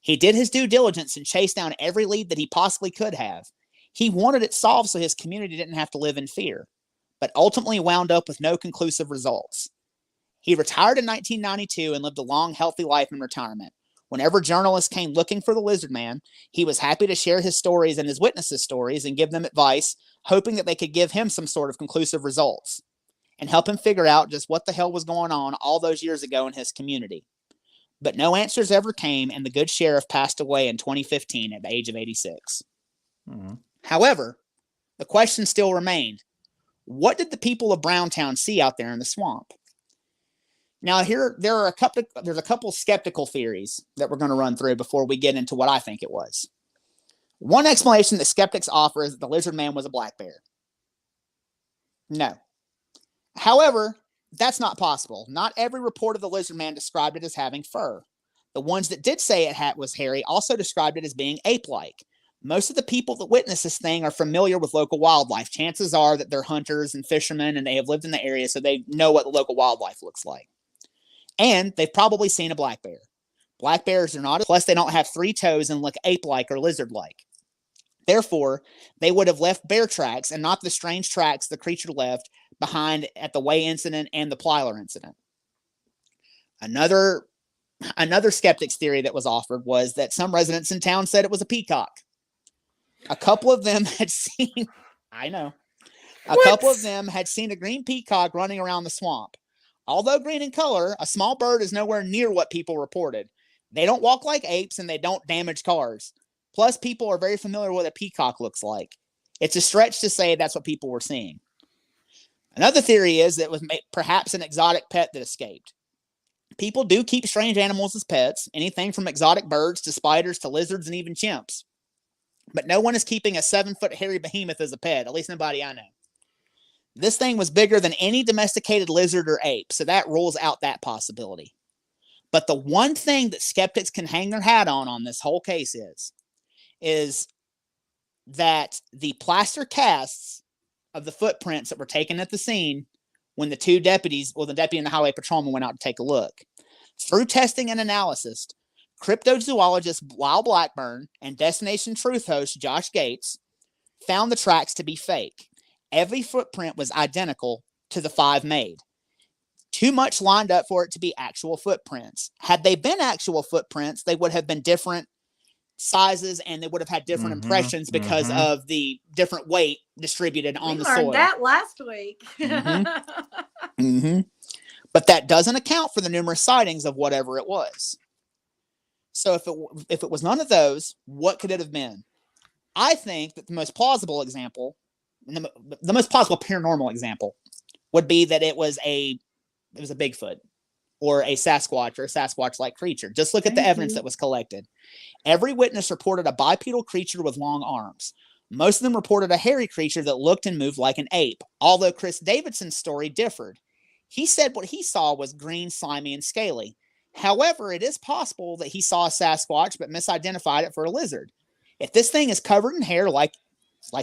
He did his due diligence and chased down every lead that he possibly could have. He wanted it solved so his community didn't have to live in fear, but ultimately wound up with no conclusive results. He retired in 1992 and lived a long, healthy life in retirement. Whenever journalists came looking for the lizard man, he was happy to share his stories and his witnesses' stories and give them advice, hoping that they could give him some sort of conclusive results and help him figure out just what the hell was going on all those years ago in his community. But no answers ever came, and the good sheriff passed away in 2015 at the age of 86. Mm-hmm. However, the question still remained, what did the people of Browntown see out there in the swamp? Now, there's a couple skeptical theories that we're going to run through before we get into what I think it was. One explanation that skeptics offer is that the lizard man was a black bear. No. However, that's not possible. Not every report of the lizard man described it as having fur. The ones that did say it was hairy also described it as being ape-like. Most of the people that witness this thing are familiar with local wildlife. Chances are that they're hunters and fishermen, and they have lived in the area, so they know what the local wildlife looks like. And they've probably seen a black bear. Black bears are not, plus they don't have 3 toes and look ape-like or lizard-like. Therefore, they would have left bear tracks and not the strange tracks the creature left behind at the Way incident and the Plyler incident. Another skeptic's theory that was offered was that some residents in town said it was a peacock. A couple of them had seen, couple of them had seen a green peacock running around the swamp. Although green in color, a small bird is nowhere near what people reported. They don't walk like apes and they don't damage cars. Plus, people are very familiar with what a peacock looks like. It's a stretch to say that's what people were seeing. Another theory is that it was perhaps an exotic pet that escaped. People do keep strange animals as pets, anything from exotic birds to spiders to lizards and even chimps. But no one is keeping a 7-foot hairy behemoth as a pet, at least nobody I know. This thing was bigger than any domesticated lizard or ape, so that rules out that possibility. But the one thing that skeptics can hang their hat on this whole case is that the plaster casts of the footprints that were taken at the scene when the 2 deputies, the deputy and the highway patrolman went out to take a look. Through testing and analysis, cryptozoologist Lyle Blackburn and Destination Truth host Josh Gates found the tracks to be fake. Every footprint was identical to the 5 made. Too much lined up for it to be actual footprints. Had they been actual footprints, they would have been different sizes and they would have had different impressions because of the different weight distributed on the soil. We learned that last week. But that doesn't account for the numerous sightings of whatever it was. So if it was none of those, what could it have been? I think that the most plausible example, the most plausible paranormal example, would be that it was a Bigfoot or a Sasquatch or a Sasquatch-like creature. Just look at the evidence that was collected. Every witness reported a bipedal creature with long arms. Most of them reported a hairy creature that looked and moved like an ape, although Chris Davidson's story differed. He said what he saw was green, slimy, and scaly. However, it is possible that he saw a Sasquatch but misidentified it for a lizard. If this thing is covered in hair like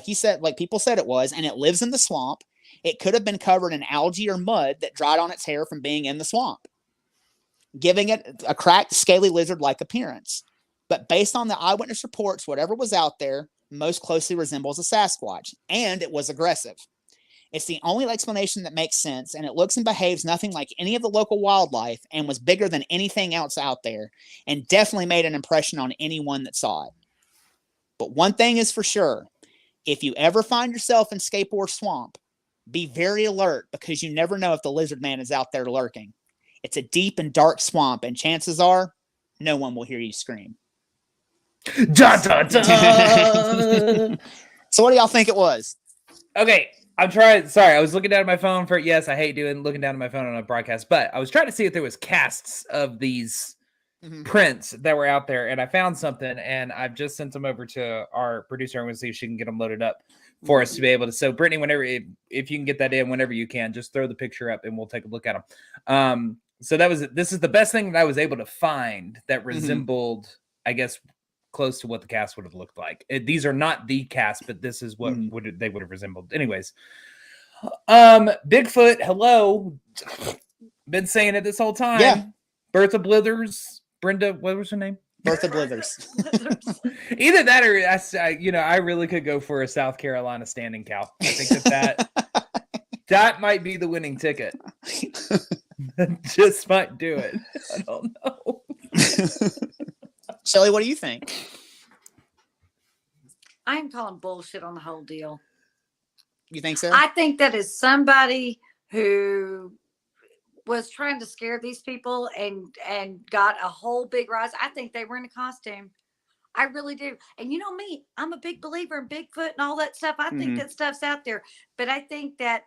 he said, like people said it was, and it lives in the swamp, it could have been covered in algae or mud that dried on its hair from being in the swamp, giving it a cracked, scaly lizard-like appearance. But based on the eyewitness reports, whatever was out there most closely resembles a Sasquatch, and it was aggressive. It's the only explanation that makes sense, and it looks and behaves nothing like any of the local wildlife and was bigger than anything else out there and definitely made an impression on anyone that saw it. But one thing is for sure, if you ever find yourself in Skateboard Swamp, be very alert because you never know if the lizard man is out there lurking. It's a deep and dark swamp, and chances are no one will hear you scream. Da, da, da. So what do y'all think it was? Okay, I'm trying. Sorry, I was looking down at my phone for. Yes, I hate looking down at my phone on a broadcast, but I was trying to see if there was casts of these prints that were out there, and I found something, and I've just sent them over to our producer. I'm going to see if she can get them loaded up for us to be able to. So, Brittany, whenever if you can get that in, whenever you can, just throw the picture up, and we'll take a look at them. So this is the best thing that I was able to find that resembled, I guess, close to what the cast would have looked like. These are not the cast, but this is what they would have resembled. Anyways, Bigfoot, hello. Been saying it this whole time. Yeah. Bertha Blithers, Brenda, what was her name? Bertha Blithers. Either that or I really could go for a South Carolina standing cow. I think that might be the winning ticket. Just might do it. I don't know. Shelly, what do you think? I'm calling bullshit on the whole deal. You think so? I think that is somebody who was trying to scare these people and got a whole big rise. I think they were in a costume. I really do. And you know me, I'm a big believer in Bigfoot and all that stuff. I think that stuff's out there. But I think that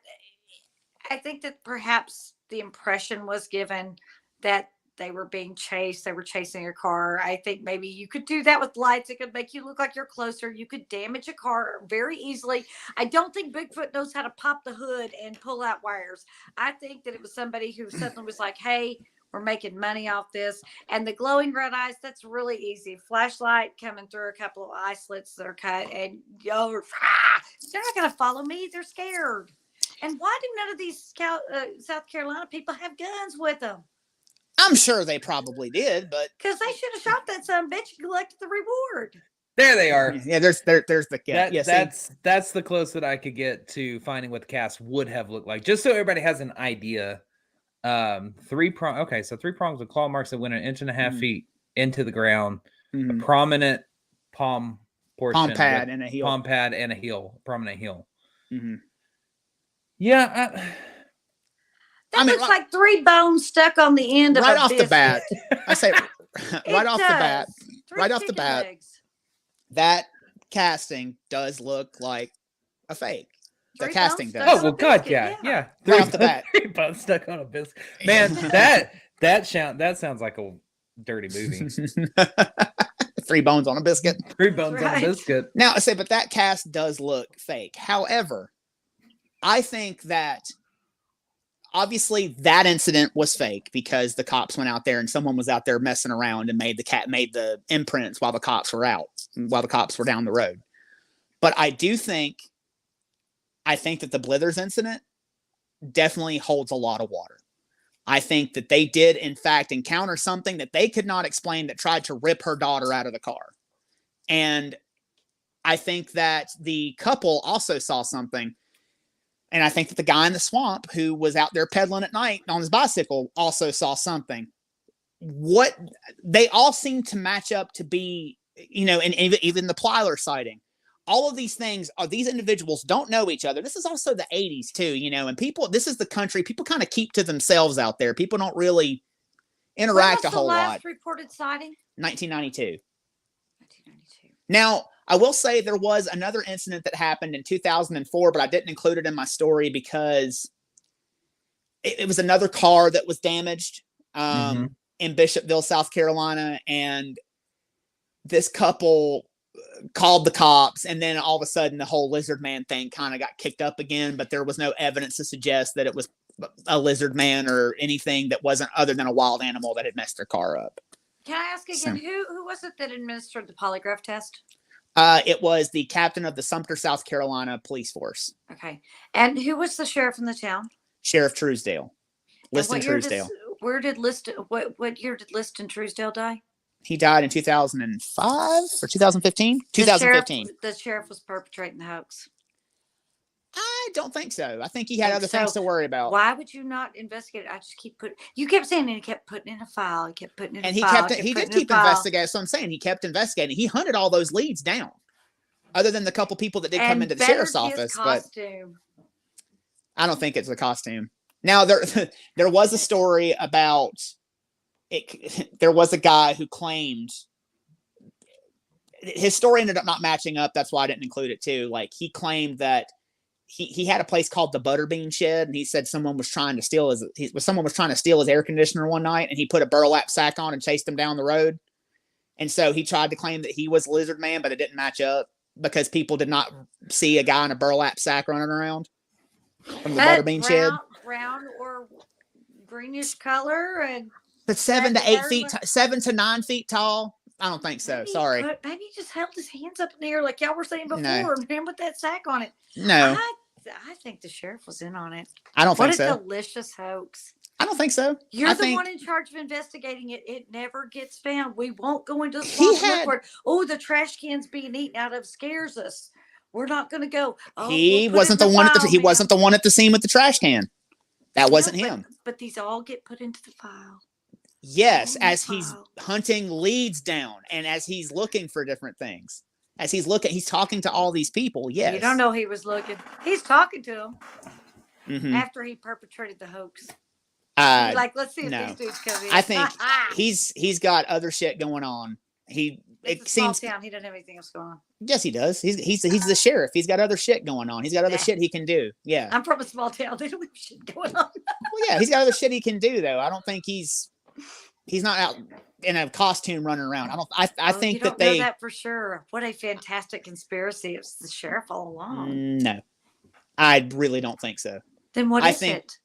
perhaps the impression was given that they were being chased. They were chasing your car. I think maybe you could do that with lights. It could make you look like you're closer. You could damage a car very easily. I don't think Bigfoot knows how to pop the hood and pull out wires. I think that it was somebody who suddenly was like, hey, we're making money off this. And the glowing red eyes, that's really easy. Flashlight coming through a couple of eye slits that are cut. And they're not going to follow me. They're scared. And why do none of these South Carolina people have guns with them? I'm sure they probably did, but because they should have shot that son of a bitch and collected the reward. There they are. Yeah, there's the that's the close that I could get to finding what the cast would have looked like, just so everybody has an idea. 3 prong. Okay, so 3 prongs with claw marks that went 1.5 feet into the ground, a prominent palm portion, palm pad and a heel, prominent heel. Yeah. That looks like 3 bones stuck on the end of right a off biscuit. the bat. I say right off the bat, that casting does look like a fake. The casting does. Oh well, God, yeah. Right off the bat, 3 bones stuck on a biscuit. Man, that sounds like a dirty movie. 3 bones on a biscuit. 3 bones on a biscuit. Now I say, but that cast does look fake. However, I think that obviously that incident was fake because the cops went out there and someone was out there messing around and made the imprints while the cops were down the road. But I think that the Blithers incident definitely holds a lot of water. I think that they did in fact encounter something that they could not explain that tried to rip her daughter out of the car. And I think that the couple also saw something. And I think that the guy in the swamp who was out there pedaling at night on his bicycle also saw something. What they all seem to match up to be, and even the Plyler sighting. All of these things are, these individuals don't know each other. This is also the 80s too, and people, this is the country, people kind of keep to themselves out there. People don't really interact a whole lot. When was the last reported sighting? 1992. Now, I will say there was another incident that happened in 2004, but I didn't include it in my story because it was another car that was damaged in Bishopville, South Carolina. And this couple called the cops, and then all of a sudden the whole lizard man thing kind of got kicked up again, but there was no evidence to suggest that it was a lizard man or anything that wasn't other than a wild animal that had messed their car up. Can I ask again, who was it that administered the polygraph test? It was the captain of the Sumter, South Carolina police force. Okay. And who was the sheriff in the town? Sheriff Truesdale. Liston Truesdale. What year did Liston Truesdale die? He died in 2005 or 2015? 2015. The sheriff was perpetrating the hoax. I I don't think so. I think he had other things to worry about. Why would you not investigate it? I just you kept saying it, he kept putting in a file. He kept putting in a file. He did keep investigating. So I'm saying he kept investigating. He hunted all those leads down, other than the couple people that did come into the sheriff's office. But I don't think it's a costume. Now there was a story about it. There was a guy who claimed his story ended up not matching up. That's why I didn't include it too. Like he claimed that he had a place called the Butterbean Shed, and he said someone was trying to steal his air conditioner one night, and he put a burlap sack on and chased him down the road. And so he tried to claim that he was Lizard Man, but it didn't match up because people did not see a guy in a burlap sack running around from the Butterbean Shed. Brown or greenish color, and but 7 to 9 feet tall. I don't think so. Sorry. Maybe he just held his hands up in the air like y'all were saying before, man, with that sack on it. No. I think the sheriff was in on it. I don't think so. What a delicious hoax. I don't think so. You're the one in charge of investigating it. It never gets found. We won't go into the swamp. Oh, the trash can's being eaten out of scares us. We're not going to go. Oh, he wasn't the one at the scene with the trash can. That wasn't him. But these all get put into the file. Yes, as he's hunting leads down and as he's looking for different things. As he's talking to all these people. Yes. You don't know he was looking. He's talking to them after he perpetrated the hoax. Let's see if these dudes come in. I think he's got other shit going on. It's a small town. He doesn't have anything else going on. Yes, he does. He's the sheriff. He's got other shit going on. He's got other shit he can do. Yeah. I'm from a small town. They don't have shit going on. Well, yeah, he's got other shit he can do though. I don't think he's not out in a costume running around. I think that they know that for sure. What a fantastic conspiracy. It's the sheriff all along. No. I really don't think so. Then what is it?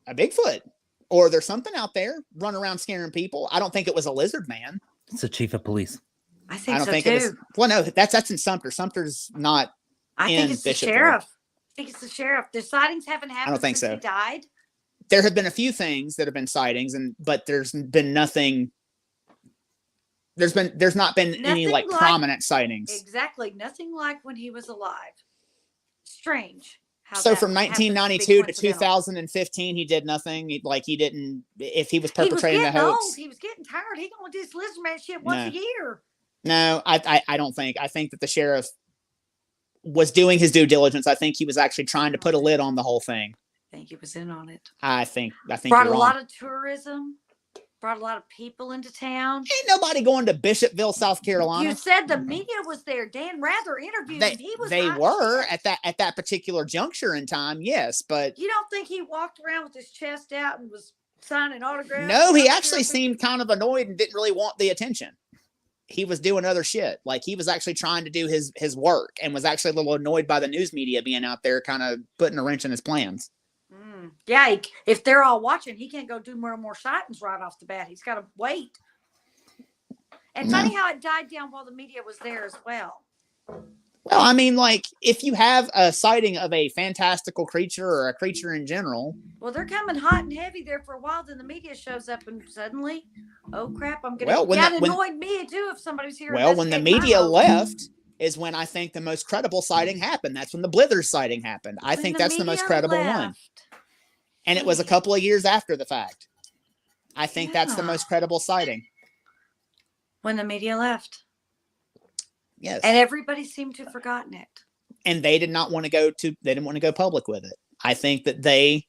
A Bigfoot. Or there's something out there running around scaring people. I don't think it was a Lizard Man. It's the chief of police. I don't think too. It was. Well, no, that's in Sumter. Sumter's not. I think it's the sheriff. I think it's the sheriff. The sightings haven't happened. I don't think since so. He died. There have been a few things that have been sightings, but there's been nothing. There's not been any prominent sightings. Exactly, nothing like when he was alive. Strange. So from 1992 to 2015, he did nothing. He didn't. If he was perpetrating a hoax, he was getting tired. He gonna do this Lizardman shit once a year. No, I don't think. I think that the sheriff was doing his due diligence. I think he was actually trying to put a lid on the whole thing. I think he was in on it. I think brought a lot of tourism. Brought a lot of people into town. Ain't nobody going to Bishopville, South Carolina. You said the media was there. Dan Rather interviewed him. They were at that particular juncture in time, yes, but you don't think he walked around with his chest out and was signing autographs? No, he actually seemed kind of annoyed and didn't really want the attention. He was doing other shit. Like he was actually trying to do his work and was actually a little annoyed by the news media being out there kind of putting a wrench in his plans. Yeah, if they're all watching, he can't go do more sightings right off the bat. He's got to wait. And funny how it died down while the media was there as well. Well, I mean, if you have a sighting of a fantastical creature or a creature in general. Well, they're coming hot and heavy there for a while. Then the media shows up and suddenly, oh crap, I'm going to. That annoyed me too if somebody was here. Well, when the media left is when I think the most credible sighting happened. That's when the Blithers sighting happened. I think that's the most credible one. And it was a couple of years after the fact. I think that's the most credible sighting. When the media left. Yes. And everybody seemed to have forgotten it. And they didn't want to go public with it. I think that they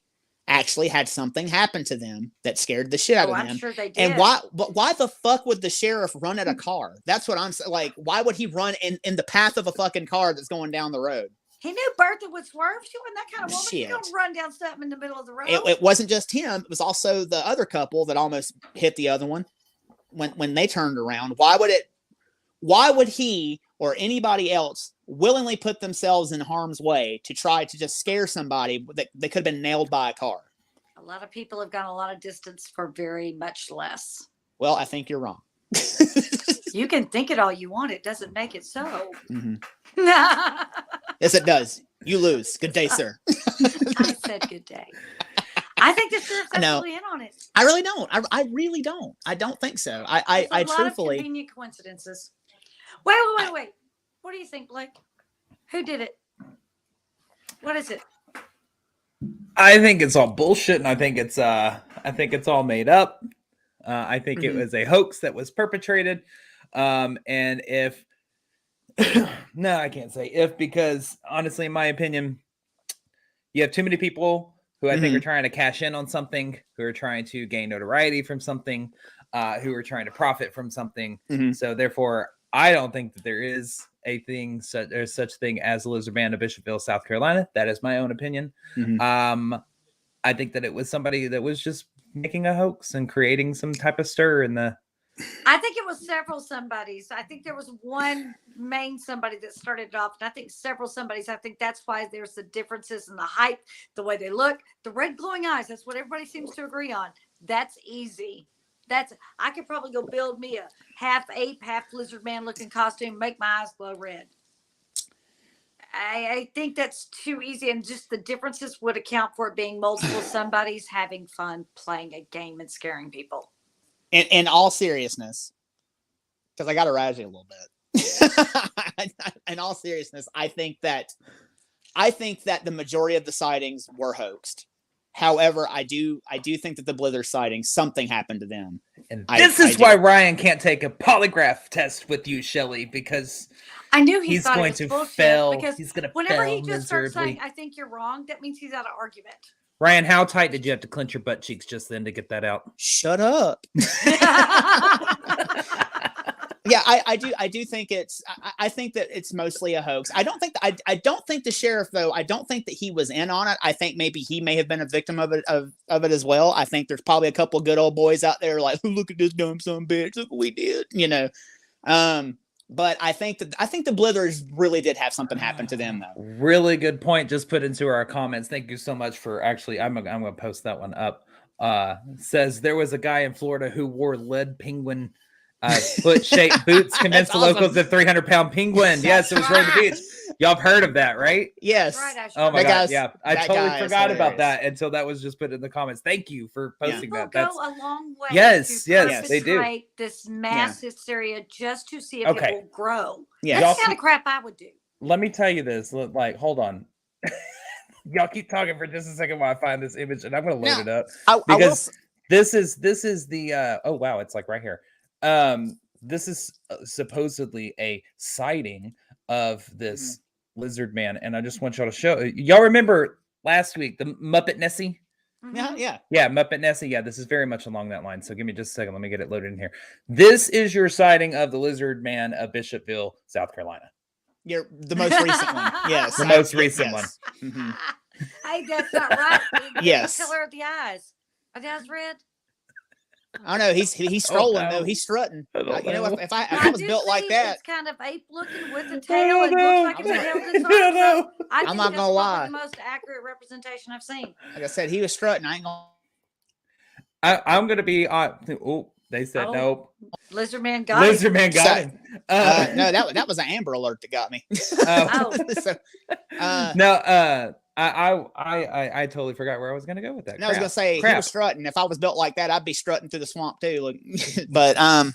actually had something happen to them that scared the shit out of them. I'm sure they did. And why the fuck would the sheriff run at a car? That's what I'm saying. Why would he run in the path of a fucking car that's going down the road? He knew Bertha would swerve. She wasn't that kind of woman. She don't run down something in the middle of the road. It wasn't just him. It was also the other couple that almost hit the other one when they turned around. Why would he or anybody else willingly put themselves in harm's way to try to just scare somebody that they could have been nailed by a car? A lot of people have gone a lot of distance for very much less. Well, I think you're wrong. You can think it all you want. It doesn't make it so. Mm-hmm. Yes, it does. You lose. Good day, sir. I said good day. I think the sheriff's absolutely in on it. I really don't. I really don't. I don't think so. I truthfully. Of convenient coincidences. Wait. What do you think, Blake? Who did it? What is it? I think it's all bullshit, and I think it's all made up. I think it was a hoax that was perpetrated. And if no, I can't say if, because honestly, in my opinion, you have too many people who I think are trying to cash in on something, who are trying to gain notoriety from something, who are trying to profit from something. So therefore, I don't think that there is a thing, there's such thing as the Lizardman of Bishopville, South Carolina. That is my own opinion. I think that it was somebody that was just making a hoax and creating some type of stir in the. I think it was several somebodies. I think there was one main somebody that started it off, and I think several somebodies. I think that's why there's the differences in the height, the way they look, the red glowing eyes. That's what everybody seems to agree on. That's easy. I could probably go build me a half ape, half lizard man looking costume, make my eyes glow red. I think that's too easy, and just the differences would account for it being multiple somebodies having fun playing a game and scaring people. In all seriousness, because I got to razz you a little bit. In all seriousness, I think that the majority of the sightings were hoaxed. However, I do think that the Blither sightings, something happened to them. And this is why Ryan can't take a polygraph test with you, Shelley, because I knew he's going to fail. Because he's going to whenever fail he just starts miserably. saying, "I think you're wrong," that means he's out of argument. Ryan, how tight did you have to clench your butt cheeks just then to get that out? Shut up. Yeah, I do think I think that it's mostly a hoax. I don't think the sheriff, though. I don't think that he was in on it. I think maybe he may have been a victim of it as well. I think there's probably a couple of good old boys out there like, look at this dumb son of a bitch, look what we did, But I think the Blithers really did have something happen to them, though. Really good point. Just put into our comments. Thank you so much for actually. I'm gonna post that one up. Says there was a guy in Florida who wore lead penguin foot-shaped boots, convinced the locals of 300-pound penguin. Yes, it was right on the beach. Y'all have heard of that, right? Yes. Right, oh my God, yeah. I totally forgot about that until that was just put in the comments. Thank you for posting that. That's go a long way. Yes, they do. This mass hysteria just to see if it will grow. Yeah, that's the kind of crap I would do. Let me tell you this. Like, hold on. Y'all keep talking for just a second while I find this image, and I'm going to load it up because this is the. Oh wow, it's like right here. This is supposedly a sighting of this lizard man, and I just want y'all to show. Y'all remember last week the Muppet Nessie? Yeah, Muppet Nessie. Yeah, this is very much along that line. So give me just a second. Let me get it loaded in here. This is your sighting of the Lizardman of Bishopville, South Carolina. You're the most recent one. Yes, the most recent one. Hey, that's not right. Yes. The color of the eyes. Are the eyes red? I don't know. He's strolling though. He's strutting. If I was built like that, it's kind of ape looking with a tail. It looks like it's held its arms. I'm not gonna lie. The most accurate representation I've seen. Like I said, he was strutting. I'm gonna be. They said nope. Lizardman got him. No, that was an Amber Alert that got me. I totally forgot where I was going to go with that. No, I was going to say he was strutting. If I was built like that, I'd be strutting through the swamp too. Look, but I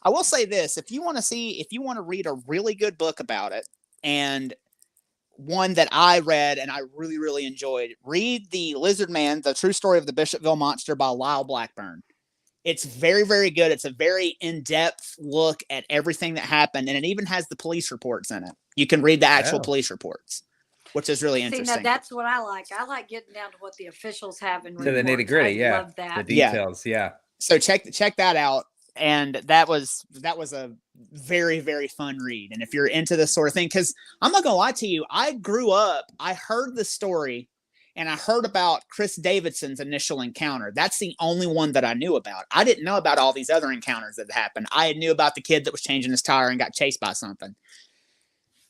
will say this: if you want to read a really good book about it, and one that I read and I really, really enjoyed, read The Lizardman: The True Story of the Bishopville Monster by Lyle Blackburn. It's very, very good. It's a very in-depth look at everything that happened, and it even has the police reports in it. You can read the actual police reports, which is really interesting. See, now that's what I like. I like getting down to what the officials have in to the nitty-gritty. Yeah, love that. The details. Yeah. So check that out, and that was a very, very fun read. And if you're into this sort of thing, because I'm not gonna lie to you, I grew up. I heard the story. And I heard about Chris Davidson's initial encounter. That's the only one that I knew about. I didn't know about all these other encounters that happened. I knew about the kid that was changing his tire and got chased by something.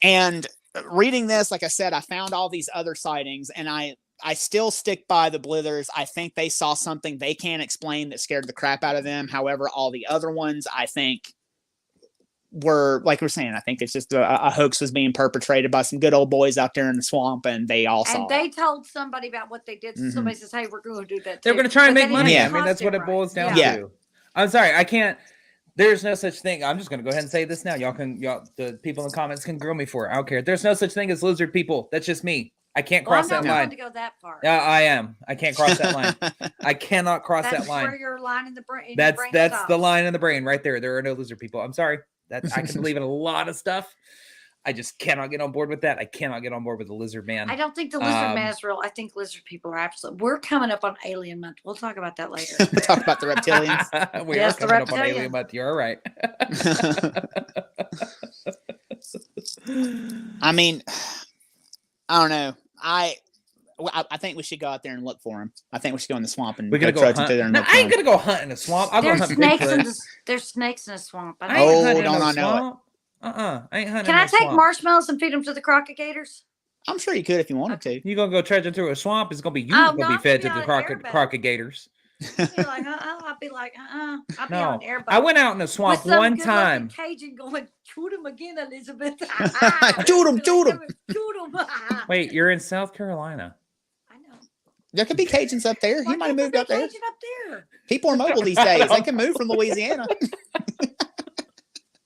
And reading this, like I said, I found all these other sightings, and I still stick by the Blithers. I think they saw something they can't explain that scared the crap out of them. However, all the other ones, I think, were, like we're saying, I think it's just a hoax was being perpetrated by some good old boys out there in the swamp, and they all saw it. And they told somebody about what they did. So somebody says, hey, we're going to do that too. They're going to try and make money. I mean, that's what it boils down to. I'm sorry, I can't. There's no such thing. I'm just going to go ahead and say this now. Y'all, the people in the comments can grill me for it. I don't care. There's no such thing as lizard people. That's just me. I can't cross that line. I'm not to go that far. I am. I can't cross that line. I cannot cross that line. That's where your line in the brain. That's the line in the brain right there. There are no lizard people. I'm sorry. I can believe in a lot of stuff. I just cannot get on board with that. I cannot get on board with the lizard man. I don't think the lizard man is real. I think lizard people are absolute. We're coming up on Alien Month. We'll talk about that later. We'll talk about the reptilians. We are coming up on Alien Month. You're all right. I mean, I don't know. I think we should go out there and look for him. I think we should go in the swamp and we're gonna go hunt. There and I ain't gonna go hunt in a swamp. I'll there's go hunt snakes there's snakes in a swamp. I know it. I ain't hunting. Can I take marshmallows and feed them to the crocalligators? I'm sure you could if you wanted to. You gonna go trudging through a swamp? It's gonna be you gonna be fed to the crocalligators. I'll be like, I'll be on air. I went out in the swamp one time. Cajun going, shoot him again, Elizabeth. Shoot him. Wait, you're in South Carolina. I know. There could be Cajuns up there. He might have moved up there. Cajun up there. People are mobile these days. They can move from Louisiana.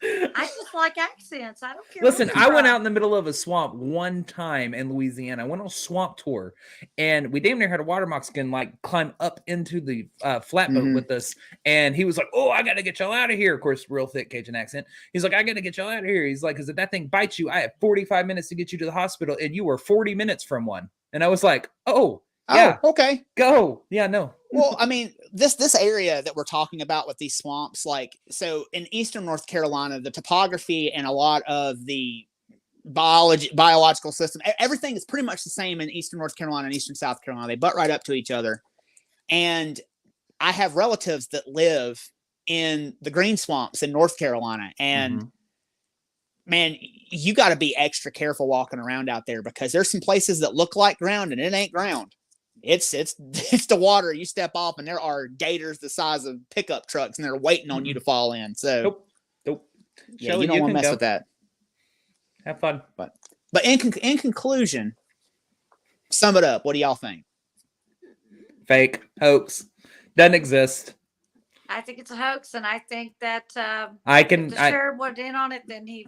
I just like accents. I don't care. Listen, I went out in the middle of a swamp one time in Louisiana. I went on a swamp tour, and we damn near had a water Mexican like climb up into the flatboat with us. And he was like, "Oh, I got to get y'all out of here." Of course, real thick Cajun accent. He's like, "I got to get y'all out of here." He's like, "Because if that thing bites you, I have 45 minutes to get you to the hospital, and you were 40 minutes from one." And I was like, "Oh, yeah, okay, go, yeah, no." Well, I mean, this area that we're talking about with these swamps, like, so in eastern North Carolina, the topography and a lot of the biological system, everything is pretty much the same in eastern North Carolina and eastern South Carolina. They butt right up to each other. And I have relatives that live in the green swamps in North Carolina. And man, you got to be extra careful walking around out there because there's some places that look like ground and it ain't ground. It's the water. You step off and there are gators the size of pickup trucks and they're waiting on you to fall in. So nope. Yeah, you don't want to mess with that. Have fun. But in conclusion, sum it up. What do y'all think? Fake, hoax, doesn't exist. I think it's a hoax, and I think that if the sheriff went in on it, then he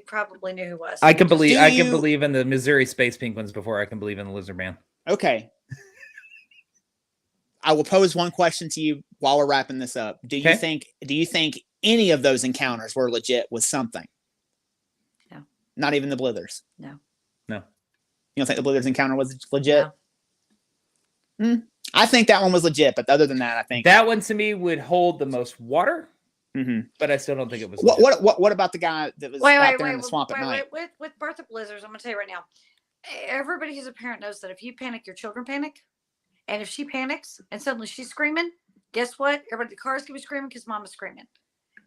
probably knew who it was. I can believe in the Missouri space penguins before I can believe in the lizard man. Okay. I will pose one question to you while we're wrapping this up. Do you think any of those encounters were legit with something? No. Not even the Blithers? No. You don't think the Blithers encounter was legit? No. I think that one was legit, but other than that, I think that one to me would hold the most water. But I still don't think it was. What about the guy that was out there in the swamp at night? With birth of blizzards, I'm gonna tell you right now. Everybody who's a parent knows that if you panic, your children panic, and if she panics and suddenly she's screaming, guess what? Everybody, the car's gonna be screaming because mama's screaming,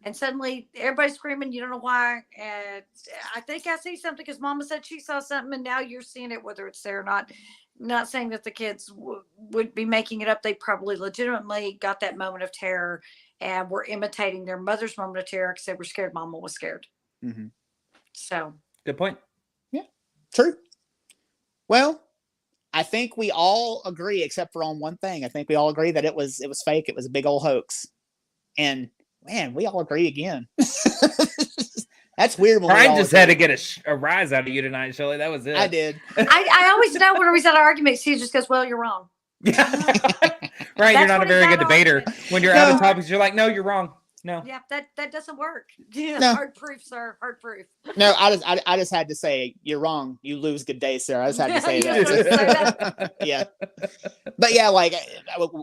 and suddenly everybody's screaming. You don't know why. And I think I see something because mama said she saw something, and now you're seeing it, whether it's there or not. Not saying that the kids would be making it up. They probably legitimately got that moment of terror and were imitating their mother's moment of terror because they were scared mama was scared. So good point. Yeah, true. Well, I think we all agree, except for on one thing. I think we all agree that it was fake. It was a big old hoax. And man, we all agree again. That's weird. Brian just had to get a rise out of you tonight, Shelley. That was it. I did. I always know when we had an argument, he just goes, "Well, you're wrong." Right, you're not a very good debater. When you're out of topics, you're like, "No, you're wrong." No. Yeah, that doesn't work. No. Hard proof, sir. Hard proof. No, I just had to say, "You're wrong. You lose. Good day, sir." I just had to say that. Yeah. But yeah, like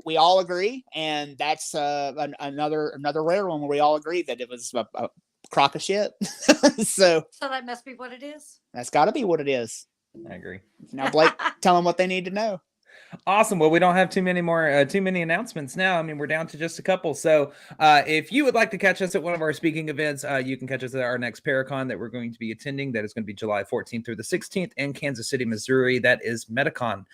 we all agree, and that's another rare one where we all agree that it was a crock of shit. So that must be what it is. That's got to be what it is. I agree. Now, Blake, tell them what they need to know. Awesome. Well, we don't have too many announcements now. I mean, we're down to just a couple. So if you would like to catch us at one of our speaking events, you can catch us at our next Paracon that we're going to be attending. That is going to be July 14th through the 16th in Kansas City, Missouri. That is Metacon.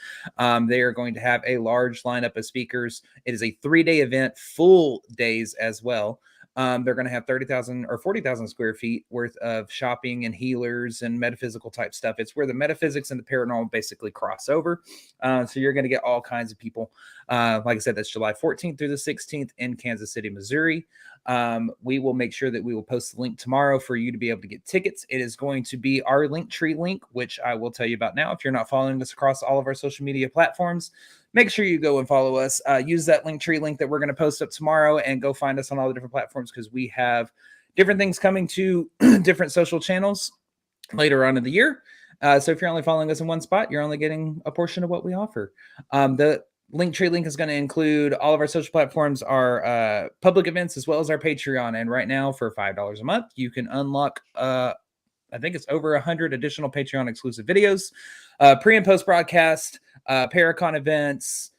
They are going to have a large lineup of speakers. It is a 3-day event, full days as well. They're going to have 30,000 or 40,000 square feet worth of shopping and healers and metaphysical type stuff. It's where the metaphysics and the paranormal basically cross over. So you're going to get all kinds of people. Like I said, that's July 14th through the 16th in Kansas City, Missouri. We will make sure that we will post the link tomorrow for you to be able to get tickets. It is going to be our Linktree link, which I will tell you about now. If you're not following us across all of our social media platforms, make sure you go and follow us. Use that Linktree link that we're going to post up tomorrow and go find us on all the different platforms, because we have different things coming to different social channels later on in the year. So if you're only following us in one spot, you're only getting a portion of what we offer. The Linktree link is going to include all of our social platforms, our public events, as well as our Patreon. And right now, for $5 a month, you can unlock, I think it's over 100 additional Patreon exclusive videos, pre and post broadcast, Paracon events,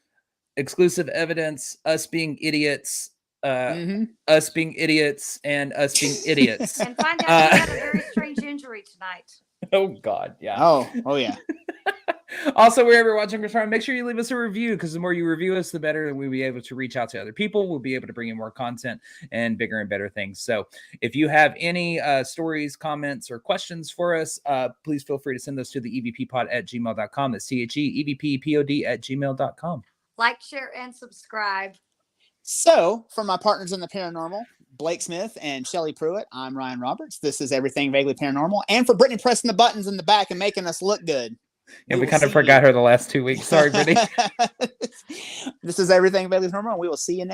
exclusive evidence, us being idiots, us being idiots, and us being idiots. And find out you had a very strange injury tonight. Oh God, yeah. Oh yeah. Also, wherever you're watching, make sure you leave us a review, because the more you review us, the better we'll be able to reach out to other people. We'll be able to bring in more content and bigger and better things. So if you have any stories, comments, or questions for us, please feel free to send those to the evppod@gmail.com. That's THEEVPPOD@gmail.com. Like, share, and subscribe. So, for my partners in the paranormal, Blake Smith and Shelly Pruitt, I'm Ryan Roberts. This is Everything Vaguely Paranormal. And for Brittany pressing the buttons in the back and making us look good. And we kind of forgot her the last 2 weeks. Sorry, Brittany. This is Everything Vaguely Paranormal. We will see you next